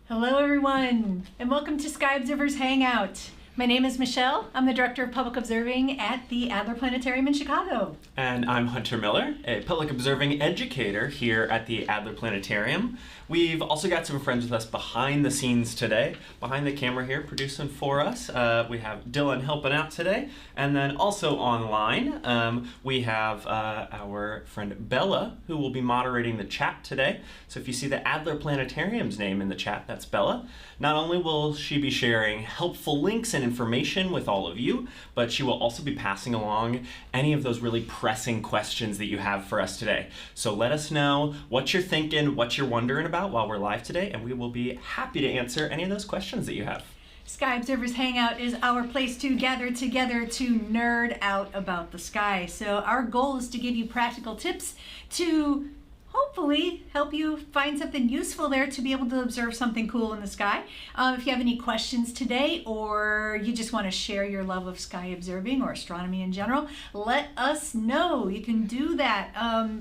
Hello everyone, and welcome to Sky Observers Hangout. My name is Michelle. I'm the Director of Public Observing at the Adler Planetarium in Chicago. And I'm Hunter Miller, a public observing educator here at the Adler Planetarium. We've also got some friends with us behind the scenes today, behind the camera here, producing for us. We have Dylan helping out today, and then also online, we have our friend Bella, who will be moderating the chat today. So if you see the Adler Planetarium's name in the chat, that's Bella. Not only will she be sharing helpful links and information with all of you, but she will also be passing along any of those really pressing questions that you have for us today. So let us know what you're thinking, what you're wondering about while we're live today, and we will be happy to answer any of those questions that you have. Sky Observers Hangout is our place to gather together to nerd out about the sky. So our goal is to give you practical tips to hopefully help you find something useful there to be able to observe something cool in the sky. If you have any questions today, or you just want to share your love of sky observing or astronomy in general, let us know. You can do that.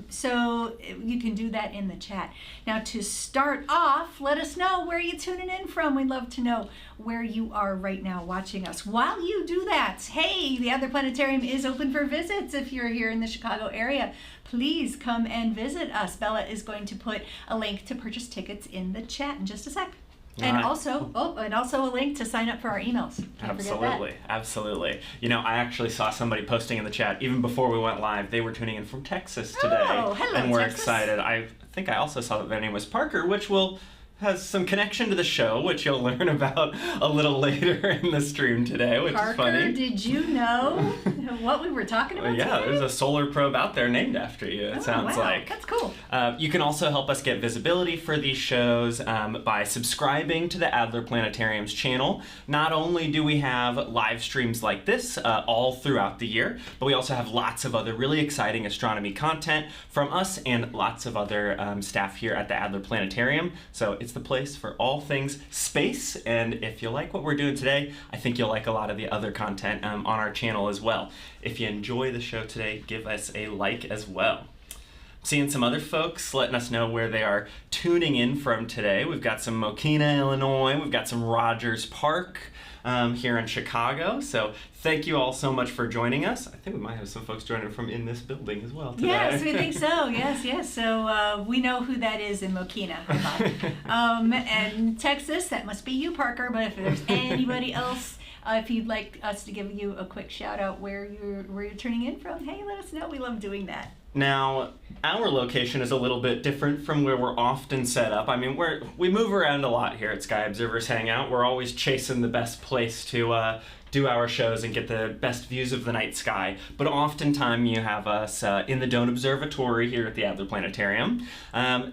So you can do that in the chat. Now to start off, let us know where you're tuning in from. We'd love to know where you are right now watching us. While you do that, hey, the Adler Planetarium is open for visits. If you're here in the Chicago area, please come and visit us. Bella is going to put a link to purchase tickets in the chat in just a sec. And also, a link to sign up for our emails. Absolutely. You know, I actually saw somebody posting in the chat even before we went live. They were tuning in from Texas today. Oh, hello, and we're Texas. Excited. I think I also saw that their name was Parker, which has some connection to the show, which you'll learn about a little later in the stream today, which Parker, is funny. Parker, did you know what we were talking about Yeah, today? there's a solar probe out there named after you, it sounds like. That's cool. You can also help us get visibility for these shows by subscribing to the Adler Planetarium's channel. Not only do we have live streams like this all throughout the year, but we also have lots of other really exciting astronomy content from us and lots of other staff here at the Adler Planetarium. So it's the place for all things space, and if you like what we're doing today, I think you'll like a lot of the other content on our channel as well. If you enjoy the show today, give us a like as well. Seeing some other folks letting us know where they are tuning in from today. We've got some Mokina, Illinois. We've got some Rogers Park here in Chicago. So thank you all so much for joining us. I think we might have some folks joining from in this building as well today. Yes, we think so. Yes. So we know who that is in Mokina. And Texas, that must be you, Parker. But if there's anybody else, if you'd like us to give you a quick shout out where you're turning in from, hey, let us know. We love doing that. Now, our location is a little bit different from where we're often set up. I mean, we move around a lot here at Sky Observers Hangout. We're always chasing the best place to do our shows and get the best views of the night sky. But oftentimes you have us in the Dome Observatory here at the Adler Planetarium.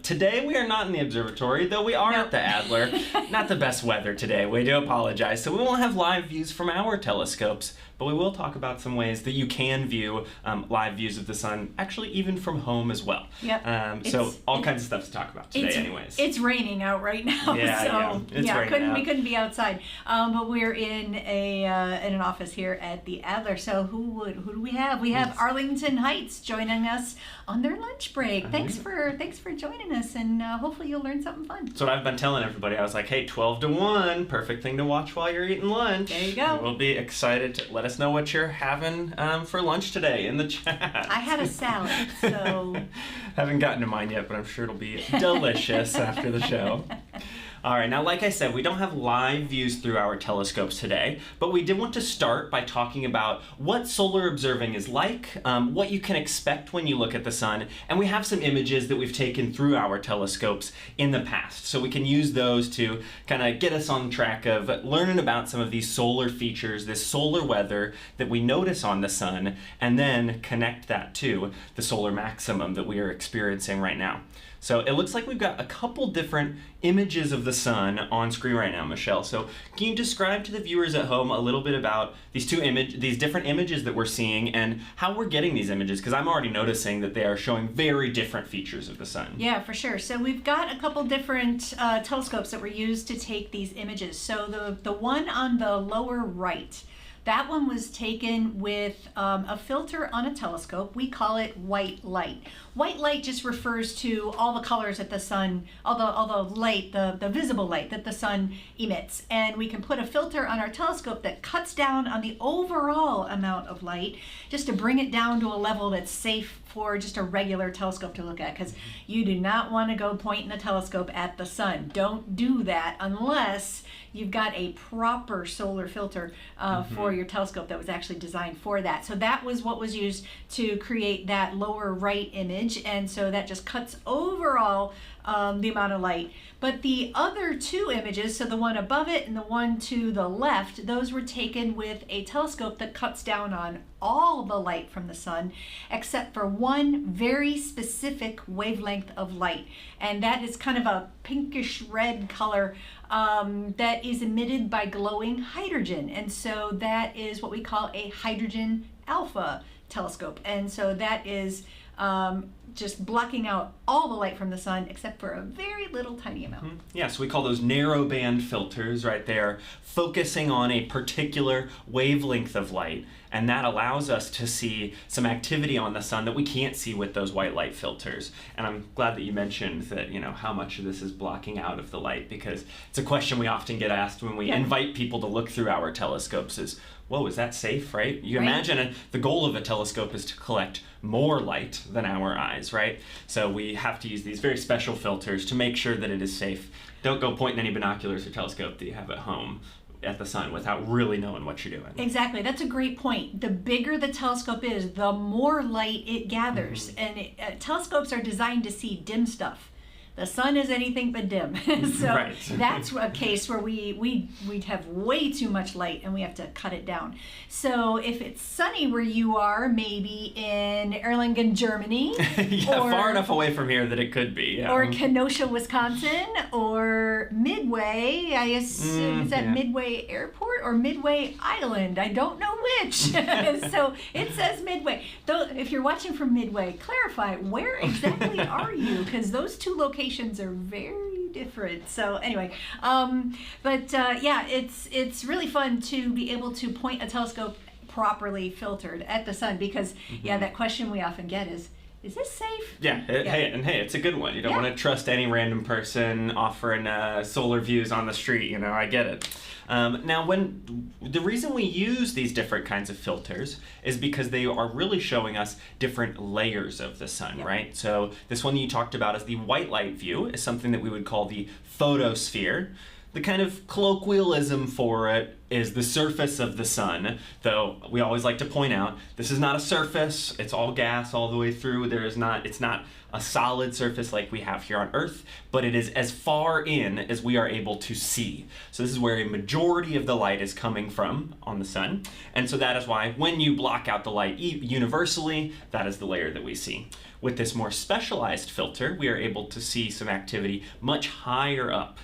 Today we are not in the observatory, though we are at the Adler. Not the best weather today, we do apologize. So we won't have live views from our telescopes, but we will talk about some ways that you can view live views of the sun, actually even from home as well. Yep. So all kinds of stuff to talk about today anyways. It's raining out right now, we couldn't be outside. But we're in an office here at the Adler. So who do we have? We have Arlington Heights joining us on their lunch break. Thanks for joining us, and hopefully you'll learn something fun. That's what I've been telling everybody. I was like, hey, 12 to 1, perfect thing to watch while you're eating lunch. There you go. We'll be excited to let us know what you're having for lunch today in the chat. I had a salad, so haven't gotten to mine yet, but I'm sure it'll be delicious after the show. All right, now like I said, we don't have live views through our telescopes today, but we did want to start by talking about what solar observing is like, what you can expect when you look at the sun, and we have some images that we've taken through our telescopes in the past, so we can use those to kind of get us on track of learning about some of these solar features, this solar weather that we notice on the sun, and then connect that to the solar maximum that we are experiencing right now. So it looks like we've got a couple different images of the sun on screen right now, Michelle. So can you describe to the viewers at home a little bit about these different images that we're seeing and how we're getting these images? Because I'm already noticing that they are showing very different features of the sun. Yeah, for sure. So we've got a couple different telescopes that were used to take these images. So the one on the lower right, That one was taken with a filter on a telescope. We call it white light. White light just refers to all the colors that the sun, all the light, the visible light that the sun emits. And we can put a filter on our telescope that cuts down on the overall amount of light just to bring it down to a level that's safe for just a regular telescope to look at, because you do not want to go pointing a telescope at the sun. Don't do that unless you've got a proper solar filter for your telescope that was actually designed for that. So that was what was used to create that lower right image, and so that just cuts overall the amount of light. But the other two images, so the one above it and the one to the left, those were taken with a telescope that cuts down on all the light from the sun except for one very specific wavelength of light, and that is kind of a pinkish red color that is emitted by glowing hydrogen, and so that is what we call a hydrogen alpha telescope. And so that is just blocking out all the light from the sun except for a very little tiny amount. Yeah, so we call those narrow band filters, right? They're focusing on a particular wavelength of light, and that allows us to see some activity on the sun that we can't see with those white light filters. And I'm glad that you mentioned that, how much of this is blocking out of the light, because it's a question we often get asked when we invite people to look through our telescopes is, whoa, is that safe, right? You imagine the goal of a telescope is to collect more light than our eyes, right? So we have to use these very special filters to make sure that it is safe. Don't go pointing any binoculars or telescope that you have at home at the sun without really knowing what you're doing. Exactly. That's a great point. The bigger the telescope is, the more light it gathers. And telescopes are designed to see dim stuff. The sun is anything but dim. So that's a case where we'd have way too much light and we have to cut it down. So if it's sunny where you are, maybe in Erlangen, Germany. Or far enough away from here that it could be. Yeah. Or Kenosha, Wisconsin, or Midway. I assume, is that Midway Airport or Midway Island? I don't know which. So it says Midway. Though, if you're watching from Midway, clarify, where exactly are you? Because those two locations are very different. So anyway, it's really fun to be able to point a telescope properly filtered at the sun, because that question we often get is this safe? Hey, it's a good one. You don't want to trust any random person offering solar views on the street. I get it. Now, the reason we use these different kinds of filters is because they are really showing us different layers of the sun, right? So this one that you talked about is the white light view, is something that we would call the photosphere. The kind of colloquialism for it is the surface of the sun, though we always like to point out this is not a surface. It's all gas all the way through. It's not a solid surface like we have here on Earth, but it is as far in as we are able to see. So this is where a majority of the light is coming from on the sun, and so that is why when you block out the light universally, that is the layer that we see. With this more specialized filter, we are able to see some activity much higher up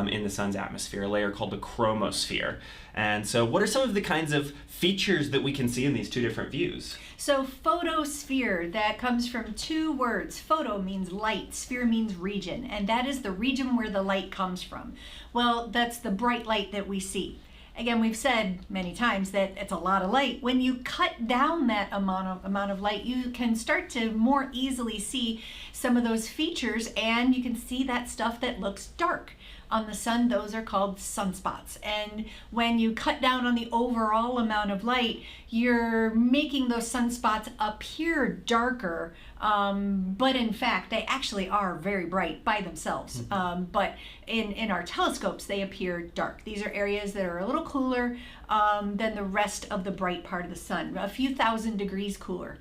in the sun's atmosphere, a layer called the chromosphere. And so what are some of the kinds of features that we can see in these two different views? So photosphere, that comes from two words. Photo means light, sphere means region, and that is the region where the light comes from. Well, that's the bright light that we see. Again, we've said many times that it's a lot of light. When you cut down that amount of light, you can start to more easily see some of those features, and you can see that stuff that looks dark. On the sun, those are called sunspots. And when you cut down on the overall amount of light, you're making those sunspots appear darker, but in fact, they actually are very bright by themselves. But in our telescopes, they appear dark. These are areas that are a little cooler than the rest of the bright part of the sun, a few thousand degrees cooler,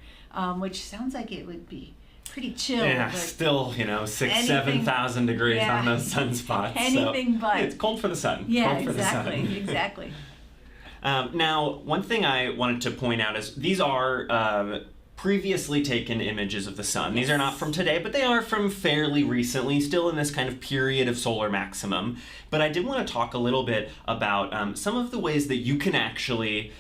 which sounds like it would be pretty chill. Yeah, still, 6,000-7,000 degrees on those sunspots. Anything but. It's cold for the sun. Yeah, cold for exactly, the sun. exactly. Now, one thing I wanted to point out is these are previously taken images of the sun. These are not from today, but they are from fairly recently, still in this kind of period of solar maximum. But I did want to talk a little bit about some of the ways that you can actually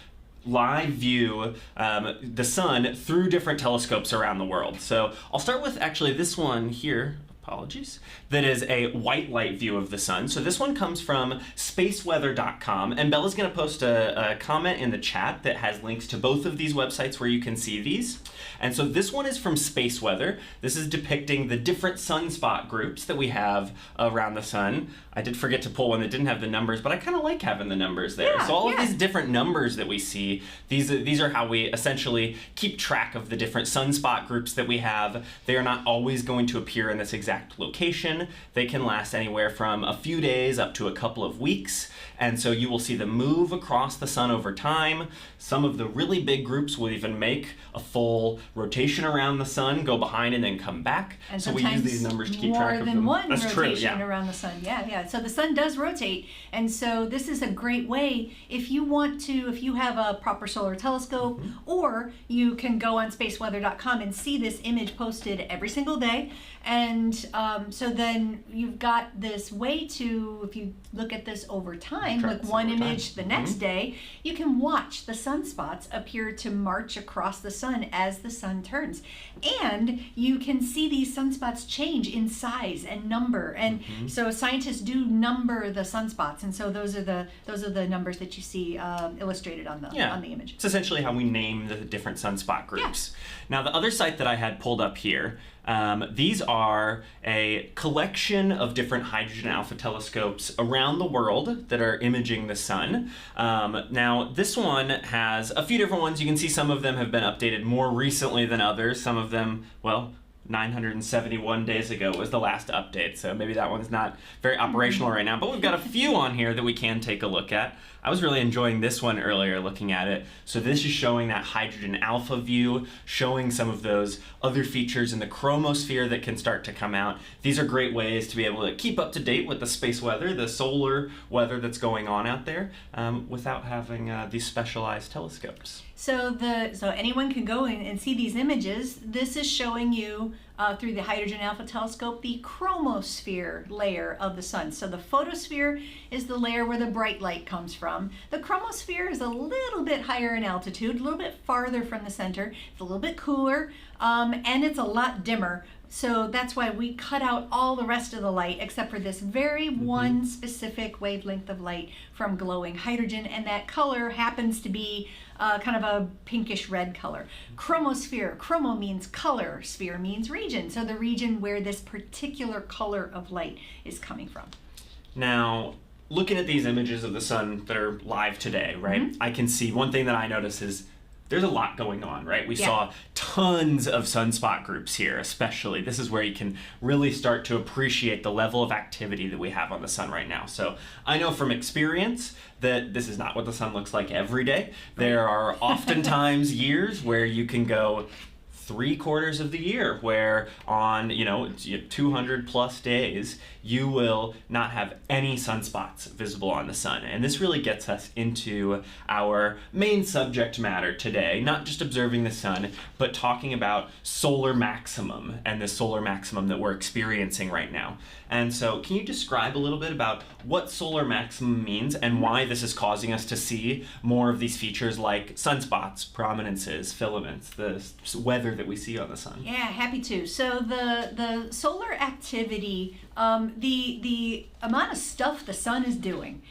live view the sun through different telescopes around the world. So I'll start with actually this one here, apologies, that is a white light view of the sun. So this one comes from spaceweather.com, and Bella's going to post a comment in the chat that has links to both of these websites where you can see these. And so this one is from Space Weather. This is depicting the different sunspot groups that we have around the sun. I did forget to pull one that didn't have the numbers, but I kind of like having the numbers there. Yeah, so all of these different numbers that we see, these are how we essentially keep track of the different sunspot groups that we have. They are not always going to appear in this exact location. They can last anywhere from a few days up to a couple of weeks. And so you will see them move across the sun over time. Some of the really big groups will even make a full rotation around the sun, go behind and then come back. And so we use these numbers to keep track of them. more than one That's rotation true, yeah. around the sun. Yeah. So the sun does rotate, and so this is a great way if you want to, if you have a proper solar telescope, or you can go on spaceweather.com and see this image posted every single day. And so then you've got this way to, if you look at this over time, like one image the next day, you can watch the sunspots appear to march across the sun as the sun turns. And you can see these sunspots change in size and number. And so scientists do number the sunspots, and so those are the numbers that you see illustrated on the image. It's essentially how we name the different sunspot groups. Now the other site that I had pulled up here, these are a collection of different hydrogen alpha telescopes around the world that are imaging the sun. Now this one has a few different ones. You can see some of them have been updated more recently than others. Some of them, well, 971 days ago was the last update, so maybe that one's not very operational right now, but we've got a few on here that we can take a look at. I was really enjoying this one earlier looking at it. So this is showing that hydrogen alpha view, showing some of those other features in the chromosphere that can start to come out. These are great ways to be able to keep up to date with the space weather, the solar weather that's going on out there, without having these specialized telescopes. So anyone can go in and see these images. This is showing you through the hydrogen alpha telescope the chromosphere layer of the sun. So the photosphere is the layer where the bright light comes from. The chromosphere is a little bit higher in altitude, a little bit farther from the center. It's a little bit cooler, and it's a lot dimmer. So that's why we cut out all the rest of the light except for this very one specific wavelength of light from glowing hydrogen, and that color happens to be kind of a pinkish red color. Chromosphere, chromo means color, sphere means region. So the region where this particular color of light is coming from. Now, looking at these images of the sun that are live today, right? I can see one thing that I notice is there's a lot going on, right? We saw tons of sunspot groups here, especially. This is where you can really start to appreciate the level of activity that we have on the sun right now. So I know from experience that this is not what the sun looks like every day. There are oftentimes years where you can go 3/4 of the year where on 200 plus days you will not have any sunspots visible on the sun. And this really gets us into our main subject matter today, not just observing the sun, but talking about solar maximum and the solar maximum that we're experiencing right now. And so can you describe a little bit about what solar maximum means and why this is causing us to see more of these features like sunspots, prominences, filaments, the weather that we see on the sun? Yeah, happy to. So the solar activity, the amount of stuff the sun is doing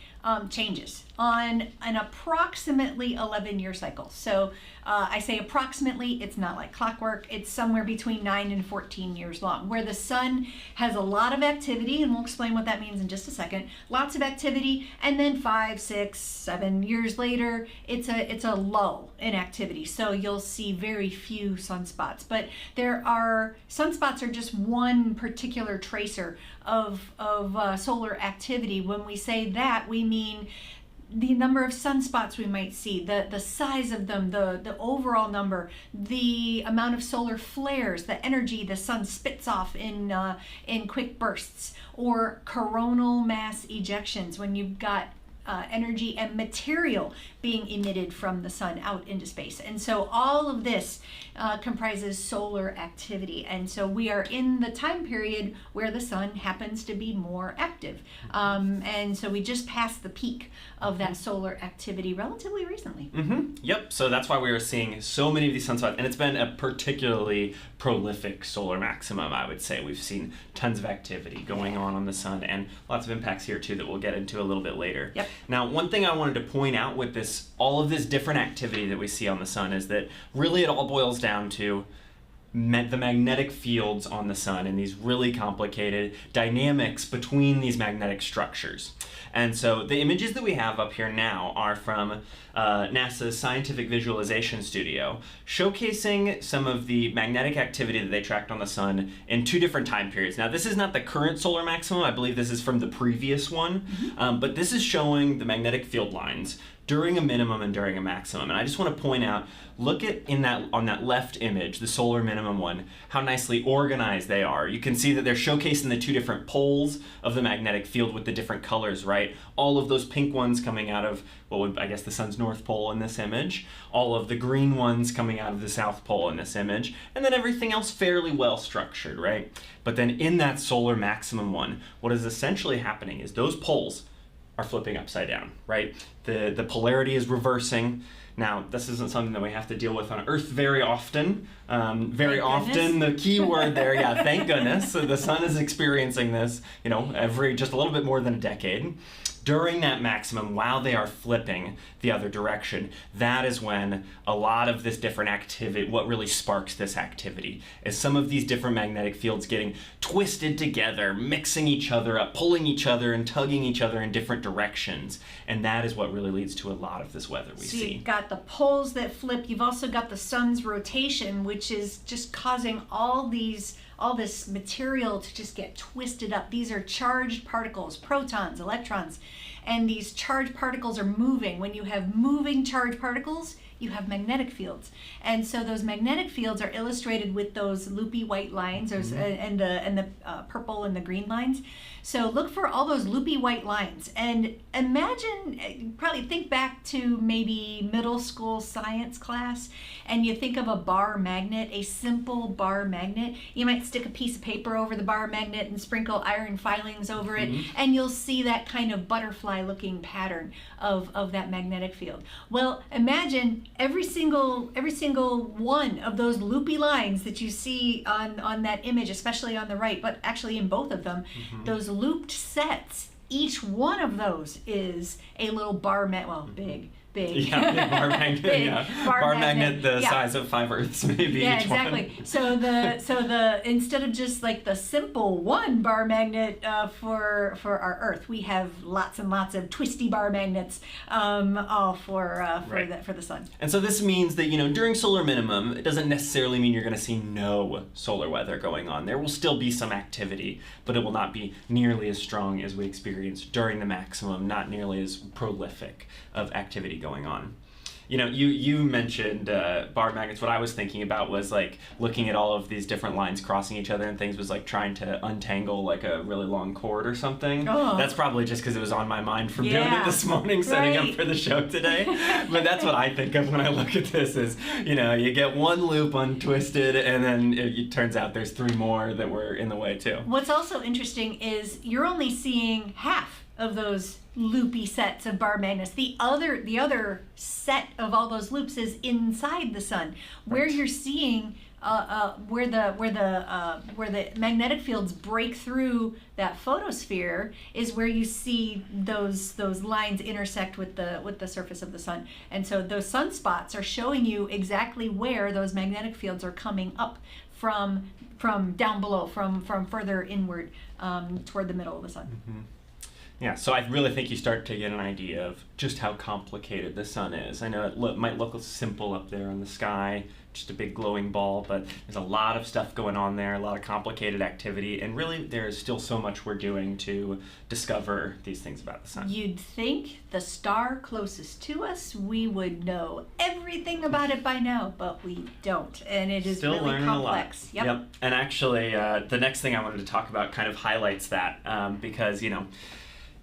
changes on an approximately 11-year cycle. So I say approximately, it's not like clockwork, it's somewhere between 9 and 14 years long, where the sun has a lot of activity, and we'll explain what that means in just a second. Lots of activity, and then 5, 6, 7 years later, it's a lull in activity. So you'll see very few sunspots, but sunspots are just one particular tracer of solar activity. When we say that, we mean the number of sunspots we might see, the size of them, the overall number, the amount of solar flares, the energy the sun spits off in quick bursts, or coronal mass ejections, when you've got energy and material being emitted from the sun out into space. And so all of this comprises solar activity. And so we are in the time period where the sun happens to be more active. And so we just passed the peak of that solar activity relatively recently. Yep, so that's why we are seeing so many of these sunspots, and it's been a particularly prolific solar maximum, I would say. We've seen tons of activity going on the sun, and lots of impacts here too that we'll get into a little bit later. Yep. Now, one thing I wanted to point out with this, all of this different activity that we see on the sun, is that really it all boils down to the magnetic fields on the sun and these really complicated dynamics between these magnetic structures. And so the images that we have up here now are from NASA's Scientific Visualization Studio, showcasing some of the magnetic activity that they tracked on the sun in 2 different time periods. Now, this is not the current solar maximum. I believe this is from the previous one, but this is showing the magnetic field lines during a minimum and during a maximum. And I just want to point out, look at on that left image, the solar minimum one, how nicely organized they are. You can see that they're showcasing the 2 different poles of the magnetic field with the different colors, right? All of those pink ones coming out of, what would, I guess, the sun's north pole in this image, all of the green ones coming out of the south pole in this image, and then everything else fairly well structured, right? But then in that solar maximum one, what is essentially happening is those poles are flipping upside down, right? The polarity is reversing. Now, this isn't something that we have to deal with on Earth very often. Very often, the key word there, yeah, thank goodness. So the sun is experiencing this, every just a little bit more than a decade. During that maximum, while they are flipping the other direction, that is when a lot of this different activity, what really sparks this activity, is some of these different magnetic fields getting twisted together, mixing each other up, pulling each other and tugging each other in different directions. And that is what really leads to a lot of this weather we see. You've got the poles that flip. You've also got the sun's rotation, which is just causing all this material to just get twisted up. These are charged particles, protons, electrons, and these charged particles are moving. When you have moving charged particles, you have magnetic fields. And so those magnetic fields are illustrated with those loopy white lines and the purple and the green lines. So look for all those loopy white lines and imagine, probably think back to maybe middle school science class, and you think of a bar magnet, a simple bar magnet. You might stick a piece of paper over the bar magnet and sprinkle iron filings over it, and you'll see that kind of butterfly looking pattern of that magnetic field. Well, imagine every single one of those loopy lines that you see on that image, especially on the right, but actually in both of them, those looped sets, each one of those is a little bar magnet, big Yeah, big bar magnet. Big bar magnet the size of 5 Earths, maybe. Yeah, each exactly. One. So the instead of just like the simple one bar magnet for our Earth, we have lots and lots of twisty bar magnets all for the sun. And so this means that during solar minimum, it doesn't necessarily mean you're going to see no solar weather going on. There will still be some activity, but it will not be nearly as strong as we experience during the maximum. Not nearly as prolific of activity going on. You mentioned bar magnets. What I was thinking about was like looking at all of these different lines crossing each other and things, was like trying to untangle like a really long cord or something. Oh. That's probably just because it was on my mind from doing it this morning, setting up for the show today. But that's what I think of when I look at this is, you get one loop untwisted and then it turns out there's 3 more that were in the way too. What's also interesting is you're only seeing half of those loopy sets of bar magnets. The other set of all those loops is inside the sun, where you're seeing where the magnetic fields break through that photosphere is where you see those lines intersect with the surface of the sun. And so those sunspots are showing you exactly where those magnetic fields are coming up from down below, from further inward toward the middle of the sun. Yeah, so I really think you start to get an idea of just how complicated the sun is. I know it might look simple up there in the sky, just a big glowing ball, but there's a lot of stuff going on there, a lot of complicated activity, and really there's still so much we're doing to discover these things about the sun. You'd think the star closest to us, we would know everything about it by now, but we don't, and it is still really complex. Yep. And actually, the next thing I wanted to talk about kind of highlights that, because,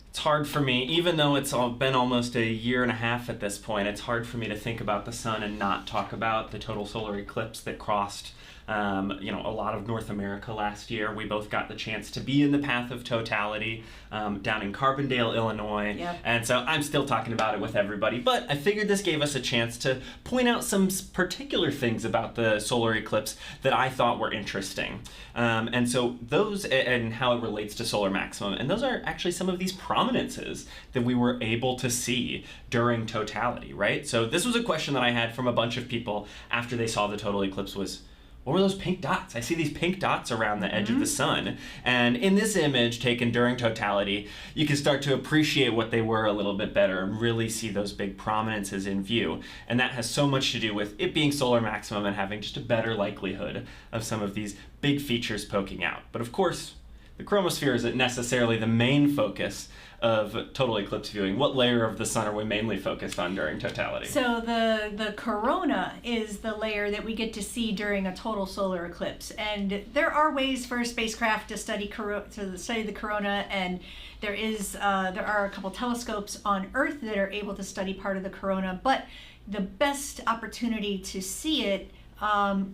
It's hard for me, even though it's been almost a year and a half at this point, it's hard for me to think about the sun and not talk about the total solar eclipse that crossed a lot of North America last year. We both got the chance to be in the path of totality down in Carbondale, Illinois. Yep. And so I'm still talking about it with everybody, but I figured this gave us a chance to point out some particular things about the solar eclipse that I thought were interesting. And so those, and how it relates to solar maximum, and those are actually some of these prominences that we were able to see during totality, right? So this was a question that I had from a bunch of people after they saw the total eclipse was, what were those pink dots? I see these pink dots around the edge of the sun. And in this image taken during totality, you can start to appreciate what they were a little bit better and really see those big prominences in view. And that has so much to do with it being solar maximum and having just a better likelihood of some of these big features poking out. But of course, the chromosphere isn't necessarily the main focus of total eclipse viewing. What layer of the sun are we mainly focused on during totality? So the corona is the layer that we get to see during a total solar eclipse, and there are ways for a spacecraft to study the corona, and there are a couple telescopes on Earth that are able to study part of the corona, but the best opportunity to see it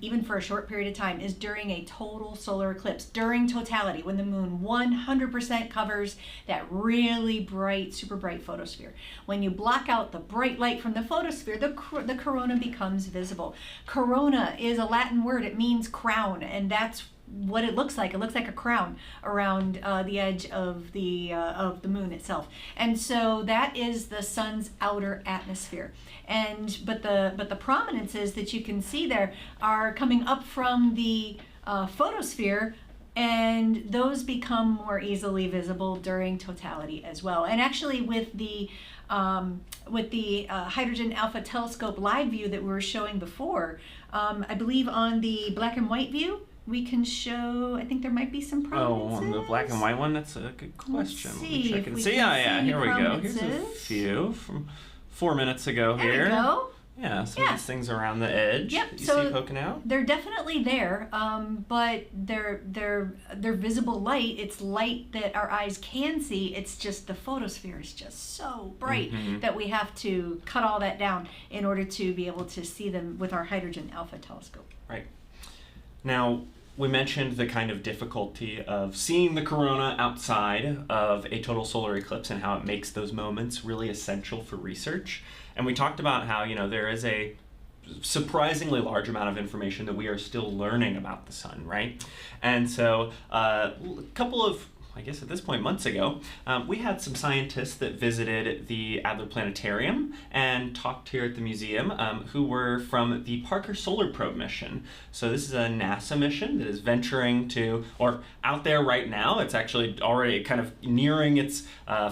even for a short period of time, is during a total solar eclipse, during totality, when the moon 100% covers that really bright, super bright photosphere. When you block out the bright light from the photosphere, the corona becomes visible. Corona is a Latin word. It means crown, and that's what it looks like. It looks like a crown around the edge of the moon itself, and so that is the sun's outer atmosphere. But the prominences that you can see there are coming up from the photosphere, and those become more easily visible during totality as well. And actually, with the hydrogen alpha telescope live view that we were showing before, I believe on the black and white view, we can show, I think there might be some prominences. Oh, on the black and white one? That's a good question. Let's see Let me check and if we see. can Yeah, see here we go. Here's a prominences. few from 4 minutes ago here. There we go. Yeah, some of these things around the edge. Yep. You So see poking out? they're definitely there, but they're visible light. It's light that our eyes can see. It's just the photosphere is just so bright that we have to cut all that down in order to be able to see them with our hydrogen alpha telescope. Right. Now, we mentioned the kind of difficulty of seeing the corona outside of a total solar eclipse and how it makes those moments really essential for research. And we talked about how, there is a surprisingly large amount of information that we are still learning about the sun, right? And so a couple of, I guess at this point, months ago, we had some scientists that visited the Adler Planetarium and talked here at the museum who were from the Parker Solar Probe mission. So this is a NASA mission that is venturing to, or out there right now. It's actually already kind of nearing its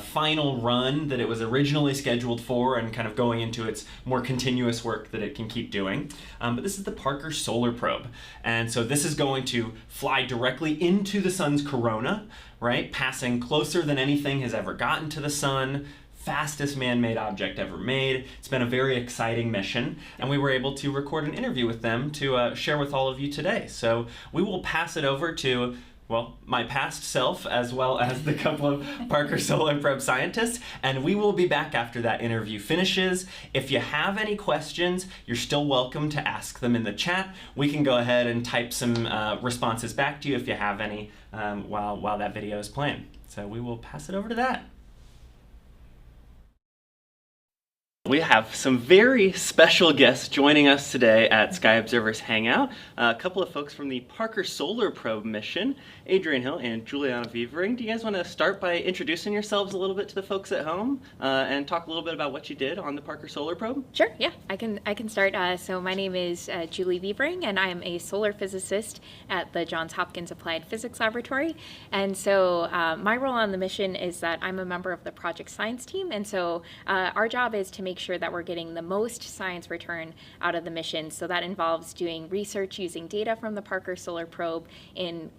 final run that it was originally scheduled for and kind of going into its more continuous work that it can keep doing. But this is the Parker Solar Probe. And so this is going to fly directly into the sun's corona, right? Passing closer than anything has ever gotten to the sun, fastest man-made object ever made. It's been a very exciting mission, and we were able to record an interview with them to share with all of you today. So we will pass it over to, well, my past self, as well as the couple of Parker Solar Probe scientists, and we will be back after that interview finishes. If you have any questions, you're still welcome to ask them in the chat. We can go ahead and type some responses back to you if you have any while that video is playing. So we will pass it over to that. We have some very special guests joining us today at Sky Observers Hangout. A couple of folks from the Parker Solar Probe mission, Adrian Hill and Juliana Vievering. Do you guys want to start by introducing yourselves a little bit to the folks at home and talk a little bit about what you did on the Parker Solar Probe? Sure, yeah, I can start. So my name is Julie Vievering, and I am a solar physicist at the Johns Hopkins Applied Physics Laboratory. And so my role on the mission is that I'm a member of the project science team, and so our job is to make sure that we're getting the most science return out of the mission. So that involves doing research using data from the Parker Solar Probe in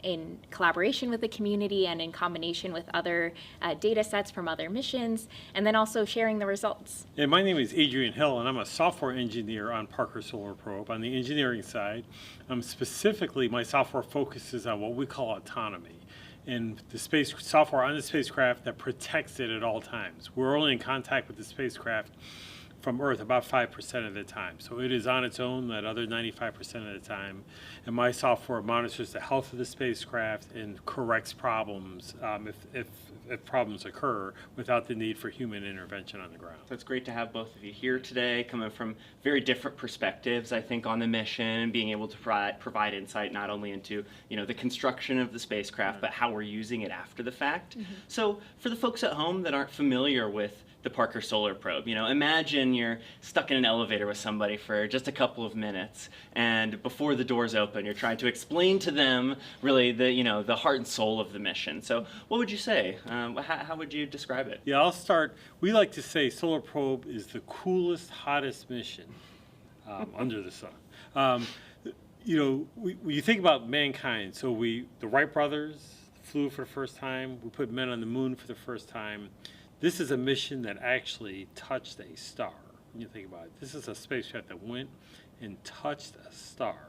collaboration with the community and in combination with other data sets from other missions, and then also sharing the results. Yeah, my name is Adrian Hill, and I'm a software engineer on Parker Solar Probe on the engineering side. Specifically, my software focuses on what we call autonomy. and the space software on the spacecraft that protects it at all times. We're only in contact with the spacecraft from Earth about 5% of the time. So it is on its own that other 95% of the time. And my software monitors the health of the spacecraft and corrects problems if problems occur without the need for human intervention on the ground. So it's great to have both of you here today, coming from very different perspectives, I think, on the mission, and being able to provide insight not only into, the construction of the spacecraft, but how we're using it after the fact. So for the folks at home that aren't familiar with the Parker Solar Probe, imagine you're stuck in an elevator with somebody for just a couple of minutes, and before the doors open, you're trying to explain to them really the heart and soul of the mission. So what would you say? How would you describe it? Yeah, I'll start. We like to say Solar Probe is the coolest, hottest mission under the sun. When you think about mankind, so the Wright brothers flew for the first time. We put men on the moon for the first time. This is a mission that actually touched a star. When you think about it, this is a spacecraft that went and touched a star.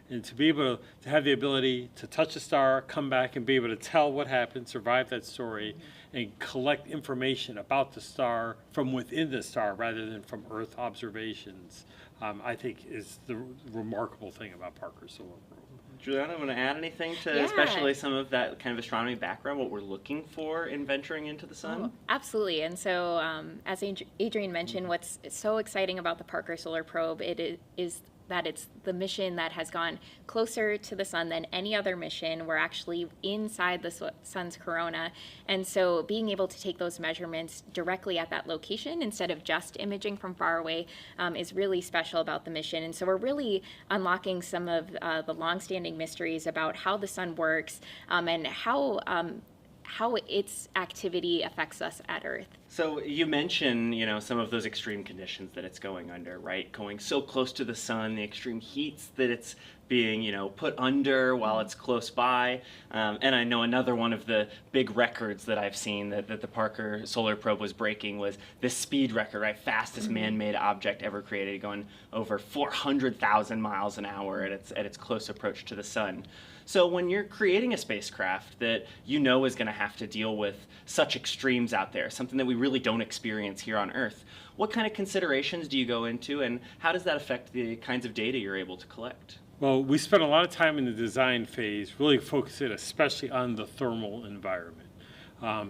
And to be able to have the ability to touch a star, come back and be able to tell what happened, survive that story, and collect information about the star from within the star rather than from Earth observations, I think is the remarkable thing about Parker Solar Probe. Juliana, want to add anything to Yeah. especially some of that kind of astronomy background, what we're looking for in venturing into the sun? Oh, absolutely. And so, as Adrian mentioned, what's so exciting about the Parker Solar Probe is that it's the mission that has gone closer to the sun than any other mission. We're actually inside the sun's corona. And so being able to take those measurements directly at that location instead of just imaging from far away is really special about the mission. And so we're really unlocking some of the longstanding mysteries about how the sun works and how its activity affects us at Earth. So you mentioned, some of those extreme conditions that it's going under, right? Going so close to the sun, the extreme heats that it's being, put under while it's close by. And I know another one of the big records that I've seen that the Parker Solar Probe was breaking was this speed record, right? Fastest man-made object ever created, going over 400,000 miles an hour at its close approach to the sun. So when you're creating a spacecraft that is going to have to deal with such extremes out there, something that we really don't experience here on Earth, what kind of considerations do you go into, and how does that affect the kinds of data you're able to collect? Well, we spent a lot of time in the design phase really focusing especially on the thermal environment.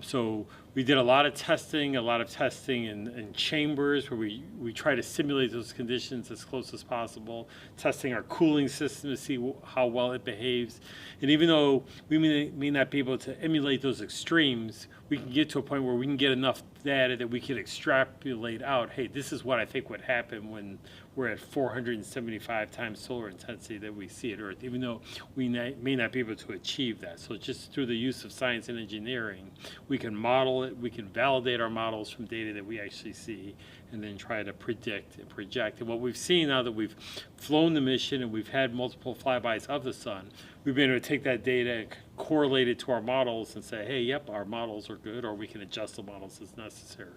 So we did a lot of testing in chambers where we try to simulate those conditions as close as possible, testing our cooling system to see how well it behaves. And even though we may not be able to emulate those extremes, we can get to a point where we can get enough data that we can extrapolate out, hey, this is what I think would happen when we're at 475 times solar intensity that we see at Earth, even though we may not be able to achieve that. So just through the use of science and engineering, we can model it, we can validate our models from data that we actually see, and then try to predict and project. And what we've seen now that we've flown the mission and we've had multiple flybys of the sun, we've been able to take that data and correlate it to our models and say, hey, yep, our models are good, or we can adjust the models as necessary.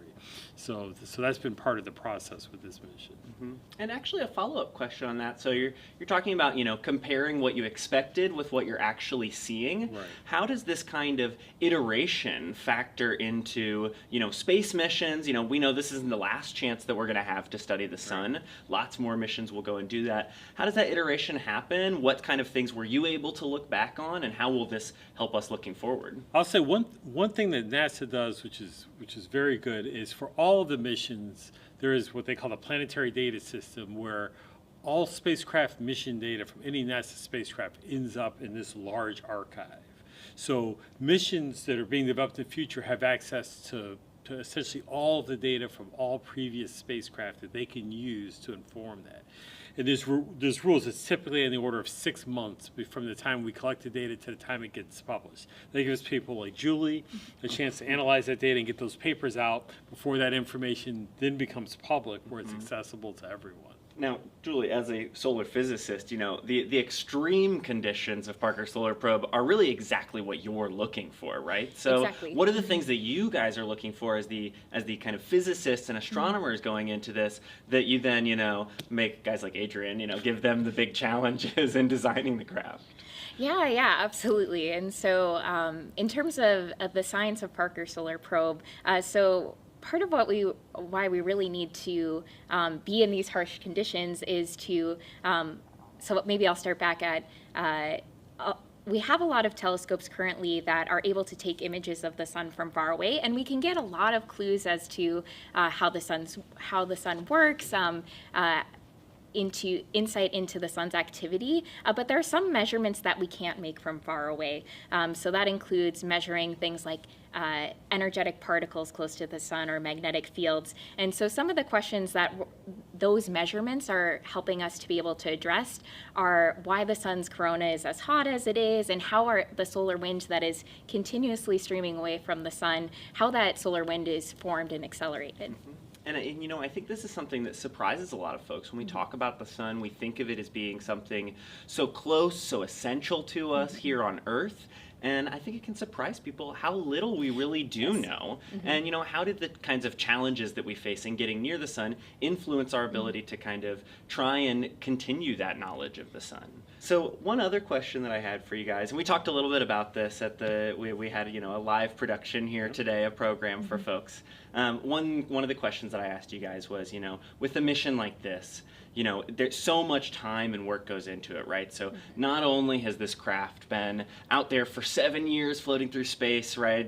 So that's been part of the process with this mission. Mm-hmm. And actually a follow-up question on that. So you're talking about, comparing what you expected with what you're actually seeing. Right. How does this kind of iteration factor into, space missions? We know this isn't the last chance that we're going to have to study the sun. Right. Lots more missions will go and do that. How does that iteration happen? What kind of things were you able to look back on, and how will this help us looking forward? I'll say one thing that NASA does, which is very good, is for all of the missions, there is what they call the planetary data system, where all spacecraft mission data from any NASA spacecraft ends up in this large archive. So missions that are being developed in the future have access to essentially all of the data from all previous spacecraft that they can use to inform that. And there's rules. It's typically in the order of 6 months from the time we collect the data to the time it gets published. That gives people like Julie a chance to analyze that data and get those papers out before that information then becomes public, where it's accessible to everyone. Now, Julie, as a solar physicist, the extreme conditions of Parker Solar Probe are really exactly what you're looking for, right? So Exactly. what are the things that you guys are looking for as the kind of physicists and astronomers going into this that you then, make guys like Adrian, give them the big challenges in designing the craft? Yeah, absolutely. And so in terms of the science of Parker Solar Probe, so part of why we really need to be in these harsh conditions is to, so maybe I'll start back at, we have a lot of telescopes currently that are able to take images of the sun from far away, and we can get a lot of clues as to how the sun works, insight into the sun's activity, but there are some measurements that we can't make from far away. So that includes measuring things like energetic particles close to the sun or magnetic fields. And so some of the questions that those measurements are helping us to be able to address are why the sun's corona is as hot as it is, and how the solar wind that is continuously streaming away from the sun, how that solar wind is formed and accelerated. Mm-hmm. And I think this is something that surprises a lot of folks. When we talk about the sun, we think of it as being something so close, so essential to us here on Earth. And I think it can surprise people how little we really do know. Mm-hmm. And, how did the kinds of challenges that we face in getting near the sun influence our ability to kind of try and continue that knowledge of the sun? So one other question that I had for you guys, and we talked a little bit about this at we had, a live production here today, a program for folks. One of the questions that I asked you guys was, with a mission like this, there's so much time and work goes into it, right? So not only has this craft been out there for 7 years floating through space, right,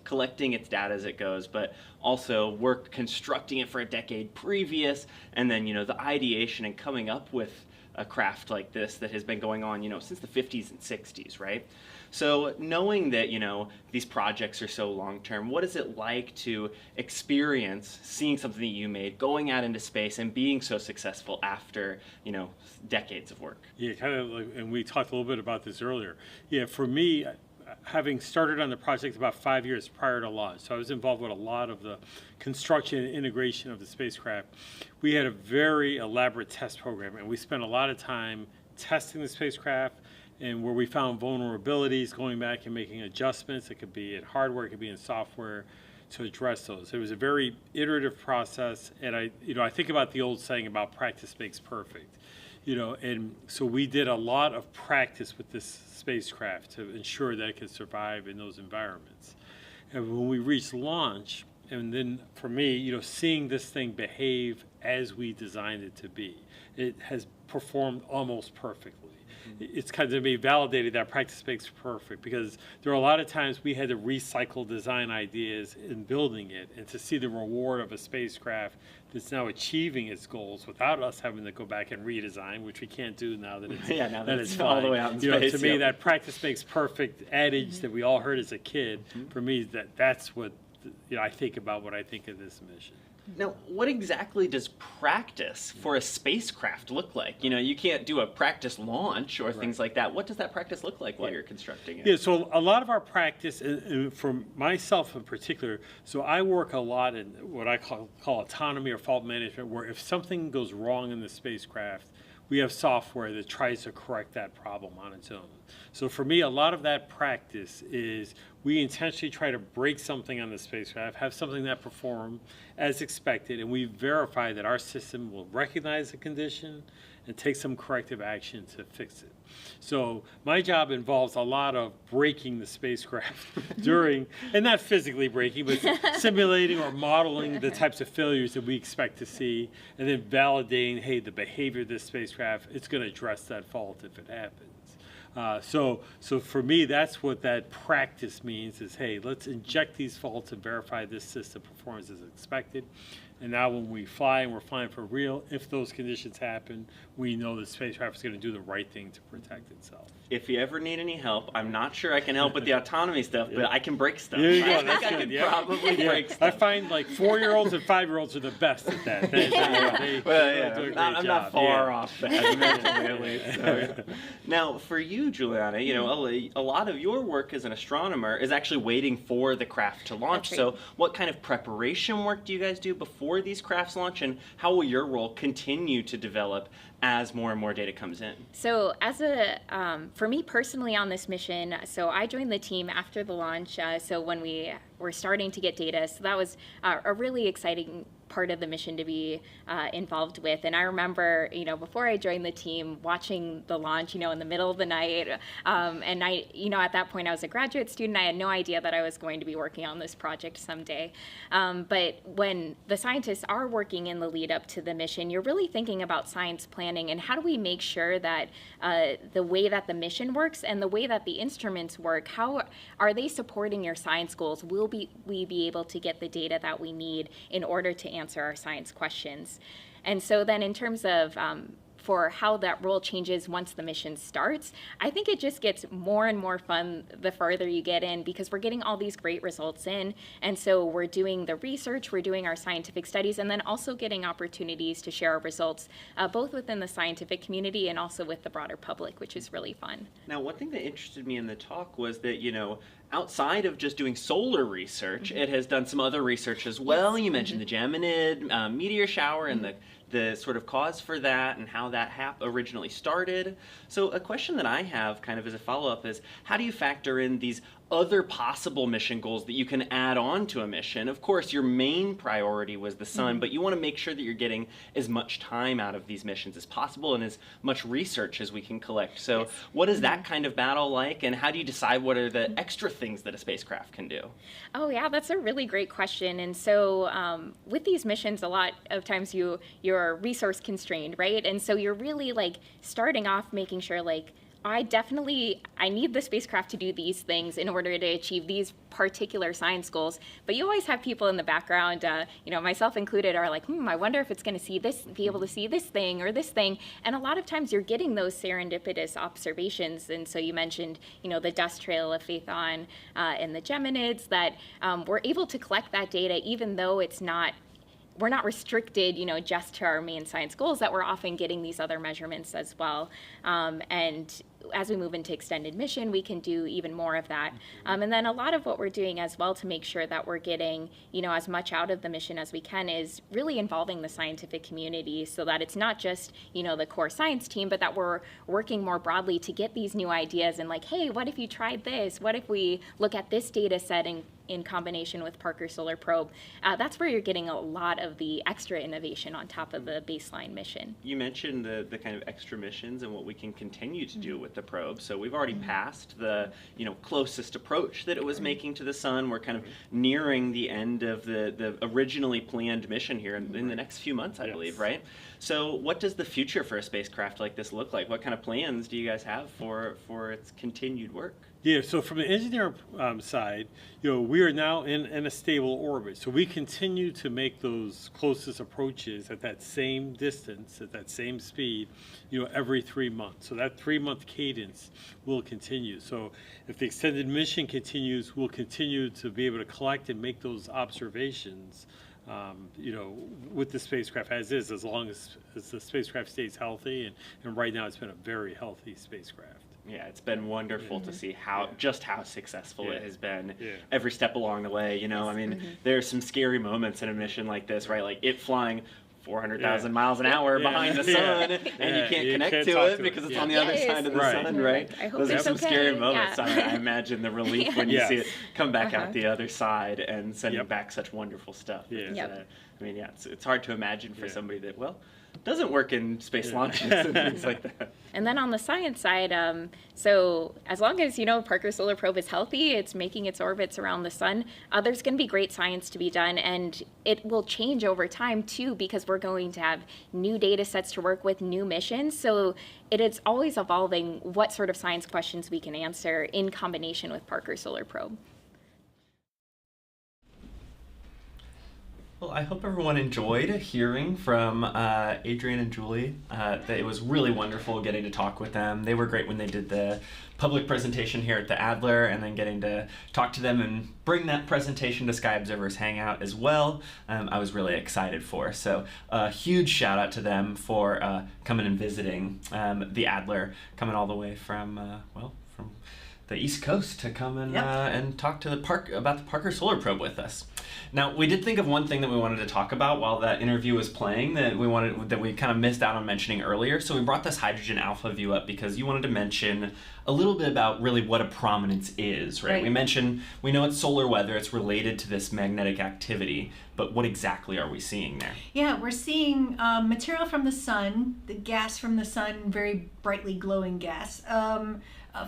collecting its data as it goes, but also worked constructing it for a decade previous, and then, the ideation and coming up with a craft like this that has been going on, since the 50s and 60s, right? So knowing that, these projects are so long-term, what is it like to experience seeing something that you made, going out into space and being so successful after, decades of work? Yeah, kind of like, and we talked a little bit about this earlier. Yeah, for me, having started on the project about 5 years prior to launch, so I was involved with a lot of the construction and integration of the spacecraft. We had a very elaborate test program, and we spent a lot of time testing the spacecraft, and where we found vulnerabilities, going back and making adjustments. It could be in hardware, it could be in software, to address those. It was a very iterative process, and I think about the old saying about practice makes perfect. And so we did a lot of practice with this spacecraft to ensure that it could survive in those environments. And when we reached launch, and then for me, seeing this thing behave as we designed it to be, it has performed almost perfectly. It's kind of validated that practice makes perfect, because there are a lot of times we had to recycle design ideas in building it, and to see the reward of a spacecraft that's now achieving its goals without us having to go back and redesign, which we can't do now that it's now that it's all the way out in space. To me, that practice makes perfect adage that we all heard as a kid. For me, that's what I think about when I think of this mission. Now, what exactly does practice for a spacecraft look like? You can't do a practice launch or things like that. What does that practice look like while you're constructing it? Yeah, so a lot of our practice, for myself in particular, so I work a lot in what I call autonomy or fault management, where if something goes wrong in the spacecraft, we have software that tries to correct that problem on its own. So for me, a lot of that practice is we intentionally try to break something on the spacecraft, have something that perform as expected, and we verify that our system will recognize the condition and take some corrective action to fix it. So my job involves a lot of breaking the spacecraft during, and not physically breaking, but simulating or modeling the types of failures that we expect to see, and then validating, hey, the behavior of this spacecraft, it's going to address that fault if it happens. So for me, that's what that practice means is, hey, let's inject these faults and verify this system performs as expected. And now when we fly, and we're flying for real, if those conditions happen, we know the spacecraft is going to do the right thing to protect itself. If you ever need any help, I'm not sure I can help with the autonomy stuff, but I can break stuff. There you go. I think I can probably break stuff. I find like 4-year-olds and 5-year-olds are the best at that. They do a great I'm job. not far off that, mentally at least. So. Now, for you, Juliana, a lot of your work as an astronomer is actually waiting for the craft to launch. Right. So what kind of preparation work do you guys do before before these crafts launch, and how will your role continue to develop as more and more data comes in? So for me personally on this mission, so I joined the team after the launch, so when we were starting to get data, so that was a really exciting part of the mission to be involved with. And I remember, before I joined the team, watching the launch, in the middle of the night. And I, at that point I was a graduate student. I had no idea that I was going to be working on this project someday. But when the scientists are working in the lead up to the mission, you're really thinking about science planning and how do we make sure that the way that the mission works and the way that the instruments work, how are they supporting your science goals? Will we be able to get the data that we need in order to answer our science questions? And so then in terms of for how that role changes once the mission starts, I think it just gets more and more fun the further you get in, because we're getting all these great results in. And so we're doing the research, we're doing our scientific studies, and then also getting opportunities to share our results, both within the scientific community and also with the broader public, which is really fun. Now, one thing that interested me in the talk was that, outside of just doing solar research, it has done some other research as well. You mentioned the Geminid meteor shower and the sort of cause for that and how that originally started. So a question that I have kind of as a follow-up is, how do you factor in these other possible mission goals that you can add on to a mission? Of course, your main priority was the sun, but you want to make sure that you're getting as much time out of these missions as possible and as much research as we can collect. So what is that kind of battle like, and how do you decide what are the extra things that a spacecraft can do? Oh yeah, that's a really great question. And so with these missions, a lot of times you're resource constrained, right? And so you're really starting off making sure I need the spacecraft to do these things in order to achieve these particular science goals. But you always have people in the background, myself included, are like, I wonder if it's going to be able to see this thing or this thing. And a lot of times you're getting those serendipitous observations. And so you mentioned, the dust trail of Phaethon and the Geminids, that we're able to collect that data even though we're not restricted, just to our main science goals, that we're often getting these other measurements as well. And as we move into extended mission, we can do even more of that. And then a lot of what we're doing as well to make sure that we're getting, as much out of the mission as we can is really involving the scientific community, so that it's not just, the core science team, but that we're working more broadly to get these new ideas and hey, what if you tried this? What if we look at this data set in combination with Parker Solar Probe? That's where you're getting a lot of the extra innovation on top of the baseline mission. You mentioned the kind of extra missions and what we can continue to do with the probe. So we've already passed the closest approach that it was making to the sun. We're kind of nearing the end of the originally planned mission here in the next few months, I believe, right? So what does the future for a spacecraft like this look like? What kind of plans do you guys have for its continued work? Yeah, so from the engineer side, we are now in a stable orbit. So we continue to make those closest approaches at that same distance, at that same speed, every 3 months. So that 3-month cadence will continue. So if the extended mission continues, we'll continue to be able to collect and make those observations, with the spacecraft as long as the spacecraft stays healthy. And right now it's been a very healthy spacecraft. Yeah, it's been wonderful to see how successful it has been Yeah. every step along the way. I mean, there's some scary moments in a mission like this, right? Like it flying 400,000 miles an hour behind the sun, and you can't connect to it because it's on the other side of the sun, right? I hope Those are it's some okay. scary moments. Yeah. I imagine the relief when you see it come back out the other side and sending back such wonderful stuff. Yeah. It's hard to imagine for somebody that, doesn't work in space launches and things like that. And then on the science side, so as long as, Parker Solar Probe is healthy, it's making its orbits around the sun, there's going to be great science to be done. And it will change over time, too, because we're going to have new data sets to work with, new missions. So it is always evolving what sort of science questions we can answer in combination with Parker Solar Probe. Well, I hope everyone enjoyed hearing from Adrian and Julie. That it was really wonderful getting to talk with them. They were great when they did the public presentation here at the Adler, and then getting to talk to them and bring that presentation to Sky Observers Hangout as well. I was really excited for. So a huge shout out to them for coming and visiting the Adler, coming all the way from the East Coast to come and Yep. and talk to about the Parker Solar Probe with us. Now, we did think of one thing that we wanted to talk about while that interview was playing that we kind of missed out on mentioning earlier. So we brought this hydrogen alpha view up because you wanted to mention a little bit about really what a prominence is, right? Right. We know it's solar weather, it's related to this magnetic activity, but what exactly are we seeing there? Yeah, we're seeing material from the sun, the gas from the sun, very brightly glowing gas,